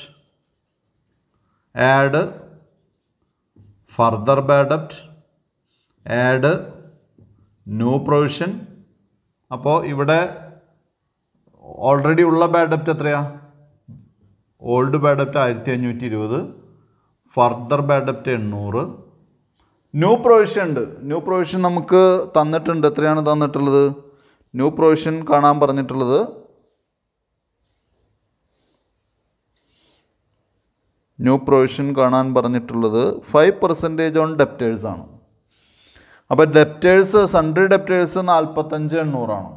add further bad ഡെപ്റ്റ് add new provision. അപ്പോൾ ഇവിടെ ഓൾറെഡി ഉള്ള ബാഡ് ഡെപ്റ്റ് എത്രയാണ്? ഓൾഡ് ബാഡ് ഡെപ്റ്റ് 1520, ഫർദർ ബാഡ് ഡെപ്റ്റ് 800. ന്യൂ പ്രൊവിഷൻ ഉണ്ട്. ന്യൂ പ്രൊവിഷൻ നമുക്ക് തന്നിട്ടുണ്ട്. എത്രയാണ് തന്നിട്ടുള്ളത്? ന്യൂ പ്രൊവിഷൻ കാണാൻ പറഞ്ഞിട്ടുള്ളത് ന്യൂ പ്രൊവിഷൻ കാണാൻ പറഞ്ഞിട്ടുള്ളത് 5% ഓൺ ഡെപ്റ്റേഴ്സ് ആണ്. അപ്പോൾ ഡെപ്റ്റേഴ്സ്, സൺഡ്രി ഡെപ്റ്റേഴ്സ് 45,800 ആണ്.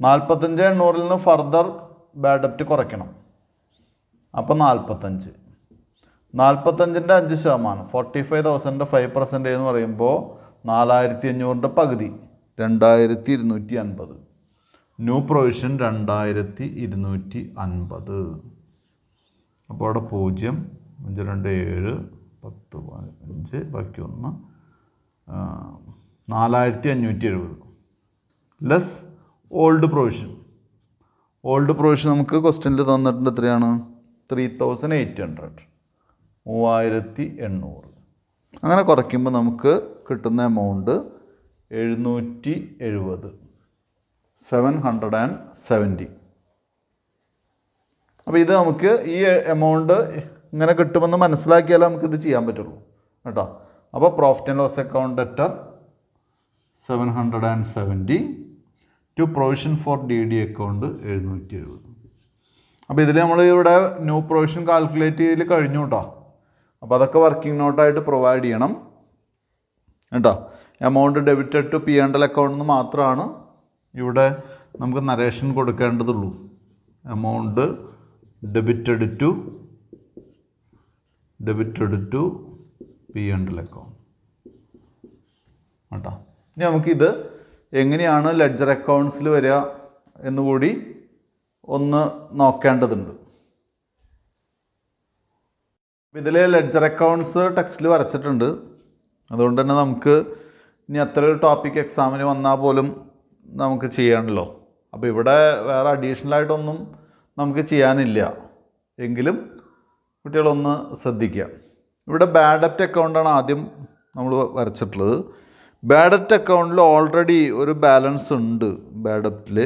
45,800 നിന്ന് ഫർദർ ബാഡ് ഡെപ്റ്റ് കുറയ്ക്കണം. അപ്പോൾ 45. 45ൻ്റെ 5%, 45,000 5% എന്ന് പറയുമ്പോൾ 4,500 പകുതി 2,250. New provision 2,250. അപ്പോൾ അവിടെ 0, 5, 2, 7, 10, 15, ബാക്കി 1, 4,570 less old provision. Old provision നമുക്ക് ക്വസ്റ്റ്യനിൽ തന്നിട്ടുണ്ട്. എത്രയാണ്? 3,800, 3,800. അങ്ങനെ കുറയ്ക്കുമ്പോൾ നമുക്ക് കിട്ടുന്ന എമൗണ്ട് 770, 770. അപ്പോൾ ഇത് നമുക്ക് ഈ എമൗണ്ട് ഇങ്ങനെ കിട്ടുമെന്ന് മനസ്സിലാക്കിയാലേ നമുക്കിത് ചെയ്യാൻ പറ്റുള്ളൂ കേട്ടോ. അപ്പോൾ profit and loss account debtor 770 to provision for DD account 770. അപ്പോൾ ഇതിൽ നമ്മൾ ഇവിടെ ന്യൂ പ്രൊവിഷൻ കാൽക്കുലേറ്റ് ചെയ്യൽ കഴിഞ്ഞു കേട്ടോ. അപ്പോൾ അതൊക്കെ വർക്കിംഗ് നോട്ടായിട്ട് പ്രൊവൈഡ് ചെയ്യണം കേട്ടോ. Amount debited to P&L account എന്ന് മാത്രമാണ് ഇവിടെ നമുക്ക് നരേഷൻ കൊടുക്കേണ്ടതുള്ളൂ. Amount debited to P&L account കേട്ടോ. ഇനി നമുക്കിത് എങ്ങനെയാണ് ലെഡ്ജർ അക്കൗണ്ട്സിൽ വരിക എന്നുകൂടി ഒന്ന് നോക്കേണ്ടതുണ്ട്. ഇതിൽ ലെഡ്ജർ അക്കൗണ്ട്സ് ടെക്സ്റ്റിൽ വരച്ചിട്ടുണ്ട്. അതുകൊണ്ട് തന്നെ നമുക്ക് ഇനി അത്ര ഒരു ടോപ്പിക് എക്സാമിന് വന്നാൽ പോലും നമുക്ക് ചെയ്യാണല്ലോ. അപ്പോൾ ഇവിടെ വേറെ അഡീഷണലായിട്ടൊന്നും നമുക്ക് ചെയ്യാനില്ല. എങ്കിലും കുട്ടികളൊന്ന് ശ്രദ്ധിക്കുക. ഇവിടെ ബാഡ് ഡെപ്റ്റ് അക്കൗണ്ടാണ് ആദ്യം നമ്മൾ വരച്ചിട്ടുള്ളത്. ബാഡ് ഡെപ്റ്റ് അക്കൗണ്ടിൽ ഓൾറെഡി ഒരു ബാലൻസ് ഉണ്ട്. ബാഡ് ഡെപ്റ്റിൽ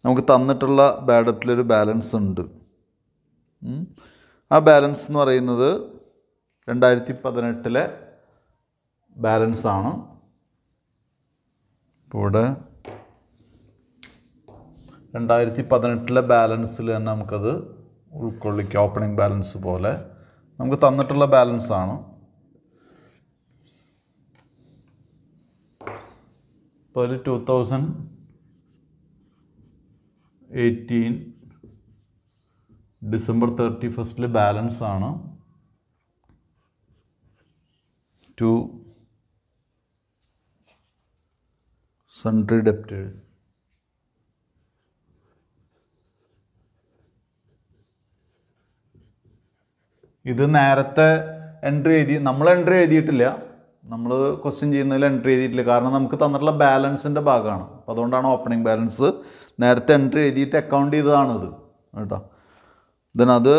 നമുക്ക് തന്നിട്ടുള്ള ബാഡ് ഡെപ്റ്റിലൊരു ബാലൻസ് ഉണ്ട്. ആ ബാലൻസ് എന്ന് പറയുന്നത് 2018 ബാലൻസ് ആണ്. ഇപ്പോൾ ഇവിടെ 2018 ബാലൻസിൽ തന്നെ നമുക്കത് ഉൾക്കൊള്ളിക്കാം. ഓപ്പണിംഗ് ബാലൻസ് പോലെ നമുക്ക് തന്നിട്ടുള്ള ബാലൻസ് ആണ്. ഇപ്പോൾ ഒരു 2018 December 31 ബാലൻസ് ആണ്. ടു സൺഡ്രി ഡെപ്റ്റേഴ്സ് ഇത് നേരത്തെ നമ്മൾ എൻട്രി എഴുതിയിട്ടില്ല, നമ്മൾ ക്വസ്റ്റ്യൻ ചെയ്യുന്നതിൽ എൻട്രി എഴുതിയിട്ടില്ല. കാരണം നമുക്ക് തന്നിട്ടുള്ള ബാലൻസിൻ്റെ ഭാഗമാണ്. അപ്പോൾ അതുകൊണ്ടാണ് ഓപ്പണിംഗ് ബാലൻസ് നേരത്തെ എൻട്രി എഴുതിയിട്ട് അക്കൗണ്ട് ചെയ്തതാണിത് കേട്ടോ. അത്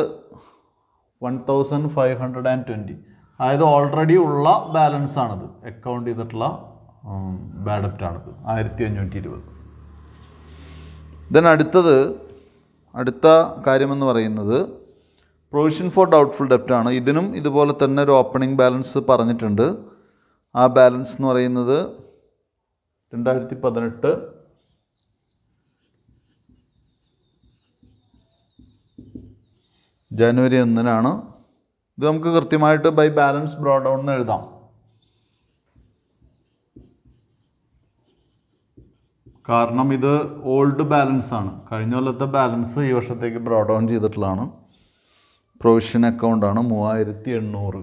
1520, അതായത് ഓൾറെഡി ഉള്ള ബാലൻസ് ആണിത്, അക്കൗണ്ട് ചെയ്തിട്ടുള്ള ബാഡ് ഡെപ്റ്റ് ആണിത് 1520. അടുത്ത കാര്യമെന്ന് പറയുന്നത് പ്രൊവിഷൻ ഫോർ ഡൗട്ട്ഫുൾ ഡെപ്റ്റ് ആണ്. ഇതിനും ഇതുപോലെ തന്നെ ഒരു ഓപ്പണിംഗ് ബാലൻസ് പറഞ്ഞിട്ടുണ്ട്. ആ ബാലൻസ് എന്ന് പറയുന്നത് 2018 ജനുവരി 1 ഇത് നമുക്ക് കൃത്യമായിട്ട് ബൈ ബാലൻസ് ബ്രോഡ് ഡൗൺ എന്ന് എഴുതാം. കാരണം ഇത് ഓൾഡ് ബാലൻസ് ആണ്. കഴിഞ്ഞ കൊല്ലത്തെ ബാലൻസ് ഈ വർഷത്തേക്ക് ബ്രോഡ് ഡൗൺ ചെയ്തിട്ടുള്ളതാണ്. പ്രൊവിഷൻ അക്കൗണ്ടാണ് 3800.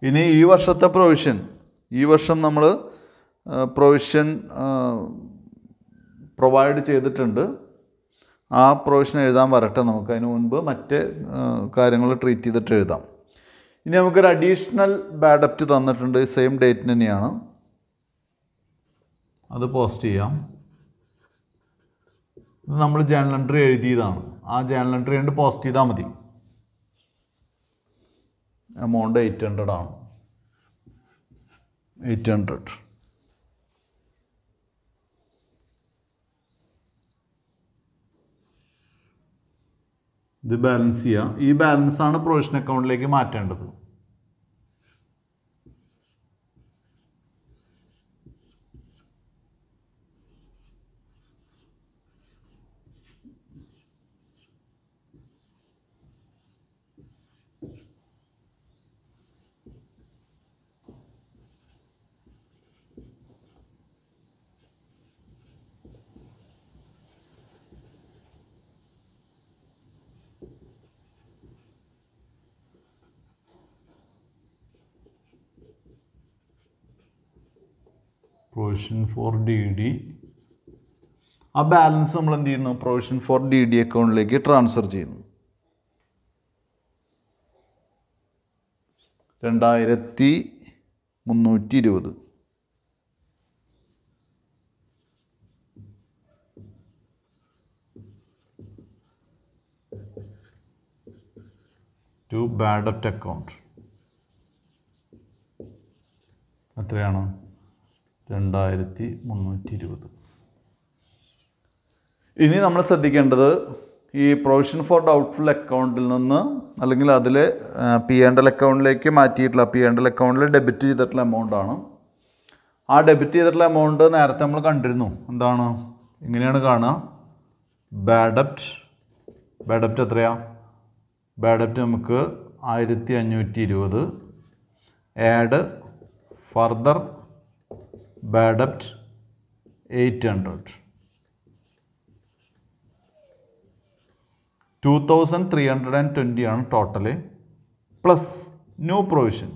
ഇനി ഈ വർഷത്തെ പ്രൊവിഷൻ, ഈ വർഷം നമ്മൾ പ്രൊവിഷൻ പ്രൊവൈഡ് ചെയ്തിട്ടുണ്ട്. ആ പ്രൊവിഷൻ എഴുതാൻ വരട്ടെ നമുക്ക്. അതിന് മുൻപ് മറ്റ് കാര്യങ്ങൾ ട്രീറ്റ് ചെയ്തിട്ട് എഴുതാം. ഇനി നമുക്കൊരു അഡീഷണൽ ബാഡ് ഡെപ്റ്റ് തന്നിട്ടുണ്ട്, സെയിം ഡേറ്റിന് തന്നെയാണ്. അത് പോസ്റ്റ് ചെയ്യാം. ഇത് നമ്മൾ ജേണൽ എൻട്രി എഴുതിയതാണ്. ആ ജേണൽ എൻട്രി കൊണ്ട് പോസ്റ്റ് ചെയ്താൽ മതി. എമൗണ്ട് 800 ആണ്. 800. ഇത് ബാലൻസ് ചെയ്യാം. ഈ ബാലൻസാണ് പ്രൊവിഷൻ അക്കൗണ്ടിലേക്ക് മാറ്റേണ്ടത്. പ്രൊവിഷൻ ഫോർ DD, ആ ബാലൻസ് നമ്മൾ എന്ത് ചെയ്യുന്നു? പ്രൊവിഷൻ ഫോർ DD അക്കൗണ്ടിലേക്ക് ട്രാൻസ്ഫർ ചെയ്യുന്നു. 2320. ടു ബാഡ് ഡെപ്റ്റ് അക്കൗണ്ട്. എത്രയാണ്? 2320. ഇനി നമ്മൾ ശ്രദ്ധിക്കേണ്ടത് ഈ പ്രൊവിഷൻ ഫോർ ഡൗട്ട്ഫുൾ അക്കൗണ്ടിൽ നിന്ന്, അല്ലെങ്കിൽ അതിൽ P&L അക്കൗണ്ടിലേക്ക് മാറ്റിയിട്ടുള്ള, P&L അക്കൗണ്ടിൽ ഡെബിറ്റ് ചെയ്തിട്ടുള്ള എമൗണ്ടാണ്. ആ ഡെബിറ്റ് ചെയ്തിട്ടുള്ള എമൗണ്ട് നേരത്തെ നമ്മൾ കണ്ടിരുന്നു. എന്താണ്? ഇങ്ങനെയാണ് കാണുക. ബാഡ് ഡെപ്റ്റ്. ബാഡ് ഡെപ്റ്റ് എത്രയാ? ബാഡ് ഡെപ്റ്റ് നമുക്ക് 1520. ആഡ് ഫർദർ ബാഡ് ഡെപ്റ്റ് 800. 2320 ആണ് total. Plus new provision.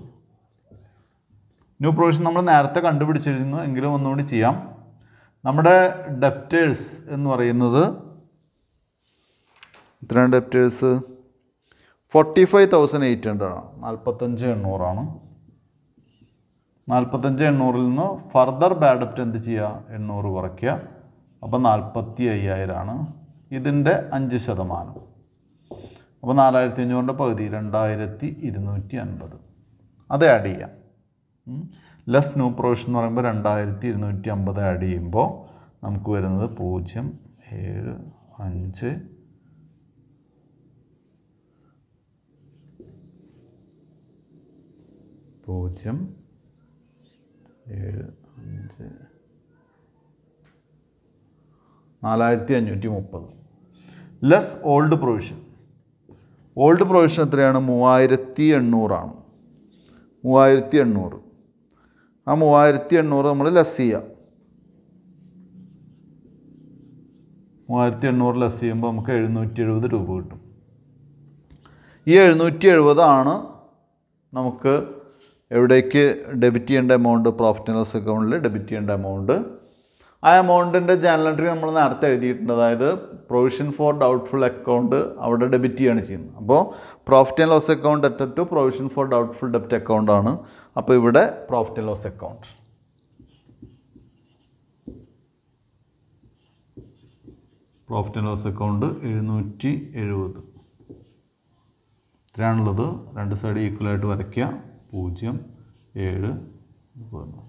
New provision നമ്മൾ നേരത്തെ കണ്ടുപിടിച്ചിരുന്നു, എങ്കിലും ഒന്നുകൂടി ചെയ്യാം. നമ്മുടെ ഡെപ്റ്റേഴ്സ് എന്ന് പറയുന്നത് എത്രയാണ്? ഡെപ്റ്റേഴ്സ് 45,800 ആണ്. 45,800 ആണ്. 45,800 നിന്ന് ഫർദർ ബാഡ് ഡെപ്റ്റ് എന്ത് ചെയ്യുക? 800 കുറയ്ക്കുക. അപ്പോൾ 45,000 ആണ്. ഇതിൻ്റെ 5%. അപ്പോൾ 4500 പകുതി 2250. അത് ആഡ് ചെയ്യാം. ലെസ് ന്യൂ പ്രൊവിഷൻ എന്ന് പറയുമ്പോൾ 2250 ആഡ് ചെയ്യുമ്പോൾ നമുക്ക് വരുന്നത് 0.75 4530. Less old provision. Old provision എത്രയാണ്? 3800 ആണ്. 3800. ആ 3800 നമ്മൾ ലെസ് ചെയ്യാം. 3800 ലെസ് ചെയ്യുമ്പോൾ നമുക്ക് 770 രൂപ കിട്ടും. ഈ 770 ആണ് നമുക്ക് എവിടേക്ക് ഡെബിറ്റ് ചെയ്യേണ്ട എമൗണ്ട്? പ്രോഫിറ്റ് ആൻഡ് ലോസ് അക്കൗണ്ടിൽ ഡെബിറ്റ് ചെയ്യേണ്ട എമൗണ്ട്. ആ എമൗണ്ടിൻ്റെ ജേണൽ എൻട്രി നമ്മൾ നേരത്തെ എഴുതിയിട്ടുണ്ട്. അതായത് പ്രൊവിഷൻ ഫോർ ഡൗട്ട്ഫുൾ അക്കൗണ്ട് അവിടെ ഡെബിറ്റ് ചെയ്യാണ് ചെയ്യുന്നത്. അപ്പോൾ profit and loss account ഡെറ്റഡ് to provision for doubtful ഡെപ്റ്റ് account ആണ്. അപ്പോൾ ഇവിടെ profit and loss account. Profit and loss account 770 ഇത്രയാണുള്ളത്. രണ്ട് സൈഡ് ഈക്വലായിട്ട് വരയ്ക്കുക. 0, 7, 70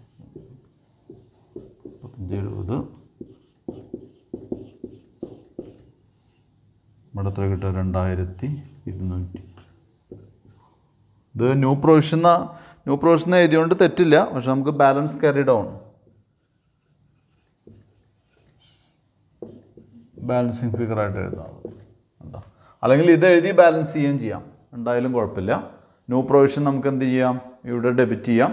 ഇവിടെ എത്ര കിട്ടുക? 2200. ഇത് ന്യൂ പ്രൊവിഷൻ എഴുതിയോണ്ട് തെറ്റില്ല, പക്ഷെ നമുക്ക് ബാലൻസ് ക്യാരി ഡൗൺ ബാലൻസിങ് ഫിഗറായിട്ട് എഴുതാം. അല്ലെങ്കിൽ ഇത് എഴുതി ബാലൻസ് ചെയ്യുകയും ചെയ്യാം, എന്തായാലും കുഴപ്പമില്ല. ന്യൂ പ്രൊവിഷൻ നമുക്ക് എന്ത് ചെയ്യാം? ഇവിടെ ഡെബിറ്റ് ചെയ്യാം.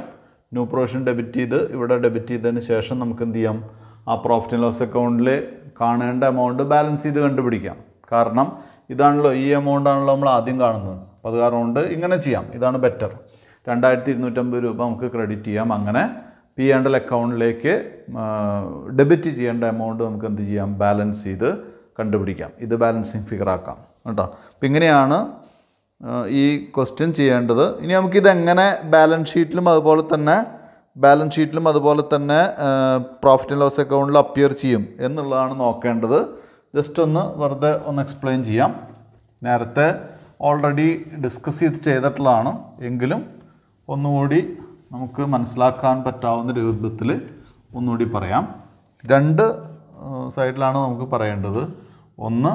ന്യൂ പ്രൊവിഷൻ ഡെബിറ്റ് ചെയ്ത് ഇവിടെ ഡെബിറ്റ് ചെയ്തതിന് ശേഷം നമുക്ക് എന്ത് ചെയ്യാം? ആ പ്രോഫിറ്റ് ആൻഡ് ലോസ് അക്കൗണ്ടിൽ കാണേണ്ട എമൗണ്ട് ബാലൻസ് ചെയ്ത് കണ്ടുപിടിക്കാം. കാരണം ഇതാണല്ലോ, ഈ എമൗണ്ട് ആണല്ലോ നമ്മൾ ആദ്യം കാണുന്നത്. അപ്പോൾ അത് കാരണം കൊണ്ട് ഇങ്ങനെ ചെയ്യാം, ഇതാണ് ബെറ്റർ. 2250 രൂപ നമുക്ക് ക്രെഡിറ്റ് ചെയ്യാം. അങ്ങനെ പി ആൻഡ് എൽ അക്കൗണ്ടിലേക്ക് ഡെബിറ്റ് ചെയ്യേണ്ട എമൗണ്ട് നമുക്ക് എന്ത് ചെയ്യാം? ബാലൻസ് ചെയ്ത് കണ്ടുപിടിക്കാം. ഇത് ബാലൻസിങ് ഫിഗർ ആക്കാം കേട്ടോ. അപ്പം ഇങ്ങനെയാണ് ഈ ക്വസ്റ്റ്യൻ ചെയ്യേണ്ടത്. ഇനി നമുക്കിത് എങ്ങനെ ബാലൻസ് ഷീറ്റിലും അതുപോലെ തന്നെ പ്രോഫിറ്റ് ആൻഡ് ലോസ് അക്കൗണ്ടിൽ അപ്പിയർ ചെയ്യും എന്നുള്ളതാണ് നോക്കേണ്ടത്. ജസ്റ്റ് വെറുതെ ഒന്ന് എക്സ്പ്ലെയിൻ ചെയ്യാം. നേരത്തെ ഓൾറെഡി ഡിസ്കസ് ചെയ്തിട്ടുള്ളതാണ്, എങ്കിലും ഒന്നുകൂടി നമുക്ക് മനസ്സിലാക്കാൻ പറ്റാവുന്ന രൂപത്തിൽ ഒന്നുകൂടി പറയാം. രണ്ട് സൈഡിലാണ് നമുക്ക് പറയേണ്ടത്. ഒന്ന്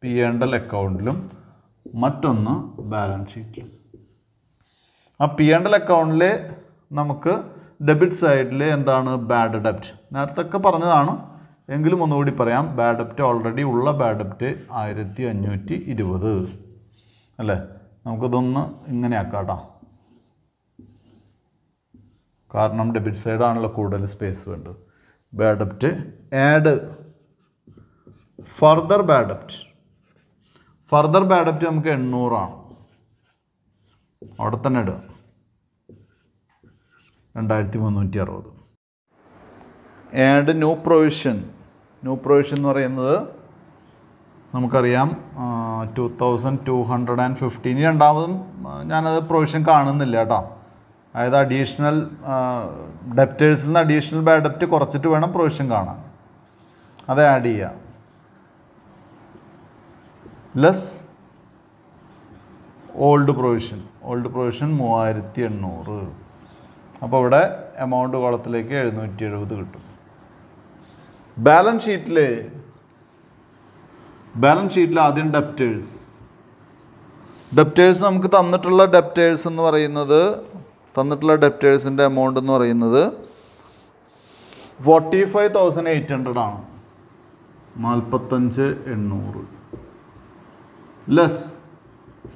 പി ആൻഡ് എൽ അക്കൗണ്ടിലും മറ്റൊന്ന് ബാലൻസ് ഷീറ്റിലും. ആ പി ആൻഡ് എൽ അക്കൗണ്ടിൽ നമുക്ക് ഡെബിറ്റ് സൈഡിൽ എന്താണ്? ബാഡ് ഡെപ്റ്റ്. നേരത്തെ ഒക്കെ പറഞ്ഞതാണ്, എങ്കിലും ഒന്നുകൂടി പറയാം. ബാഡ് ഡെപ്റ്റ് ഓൾറെഡി ഉള്ള ബാഡ് ഡെപ്റ്റ് 1520 അല്ലേ? നമുക്കിതൊന്ന് ഇങ്ങനെ ആക്കാം കേട്ടോ, കാരണം ഡെബിറ്റ് സൈഡാണല്ലോ കൂടുതൽ സ്പേസ് വേണ്ടത്. ബാഡ് ഡെപ്റ്റ് ആഡ് ഫർദർ ബാഡ് ഡെപ്റ്റ് നമുക്ക് 800 ആണ്. അവിടെ തന്നെ ഇടുക 2360. ആഡ് ന്യൂ പ്രൊവിഷൻ എന്ന് പറയുന്നത് നമുക്കറിയാം 2250. ഇനി രണ്ടാമതും ഞാനത് പ്രൊവിഷൻ കാണുന്നില്ല കേട്ടോ. അതായത് അഡീഷണൽ ഡെപ്റ്റേഴ്സിൽ നിന്ന് അഡീഷണൽ ബാഡ് ഡെപ്റ്റ് കുറച്ചിട്ട് വേണം പ്രൊവിഷൻ കാണാൻ. അത് ആഡ് ചെയ്യുക. Less old provision 3800. അപ്പോൾ ഇവിടെ എമൗണ്ട് കോളത്തിലേക്ക് 770 കിട്ടും. ബാലൻസ് ഷീറ്റിൽ ആദ്യം ഡെപ്റ്റേഴ്സ് നമുക്ക് തന്നിട്ടുള്ള ഡെപ്റ്റേഴ്സിൻ്റെ എമൗണ്ട് എന്ന് പറയുന്നത് 45,800 ആണ്. 45,800 ലെസ്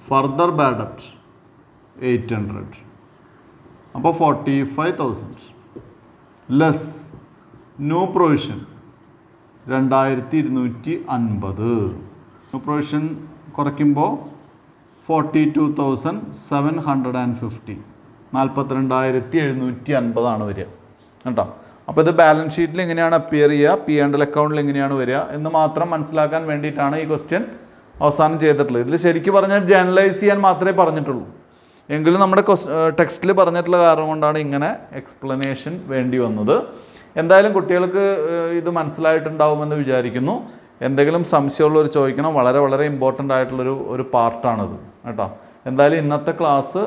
ഫർദർ ബാഡ് ഡെപ്റ്റ് 800. അപ്പോൾ 45,000 less new provision 2250. New provision കുറയ്ക്കുമ്പോൾ 42,750 42,750 വരിക കേട്ടോ. അപ്പോൾ ഇത് ബാലൻസ് ഷീറ്റിൽ എങ്ങനെയാണ് അപ്പിയർ ചെയ്യുക, പി ആൻഡ് എൽ അക്കൗണ്ടിൽ എങ്ങനെയാണ് വരിക എന്ന് മാത്രം മനസ്സിലാക്കാൻ വേണ്ടിയിട്ടാണ് ഈ ക്വസ്റ്റ്യൻ അവസാനം ചെയ്തിട്ടുള്ളത്. ഇതിൽ ശരിക്കും പറഞ്ഞാൽ ജനറലൈസ് ചെയ്യാൻ മാത്രമേ പറഞ്ഞിട്ടുള്ളൂ, എങ്കിലും നമ്മുടെ ടെക്സ്റ്റിൽ പറഞ്ഞിട്ടുള്ള കാരണം കൊണ്ടാണ് ഇങ്ങനെ എക്സ്പ്ലനേഷൻ വേണ്ടി വന്നത്. എന്തായാലും കുട്ടികൾക്ക് ഇത് മനസ്സിലായിട്ടുണ്ടാവുമെന്ന് വിചാരിക്കുന്നു. എന്തെങ്കിലും സംശയമുള്ളവർ ചോദിക്കണം. വളരെ വളരെ ഇമ്പോർട്ടൻ്റ് ആയിട്ടുള്ളൊരു പാർട്ടാണത് കേട്ടോ. എന്തായാലും ഇന്നത്തെ ക്ലാസ്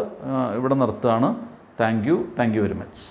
ഇവിടെ നിർത്തുകയാണ്. Thank you very much.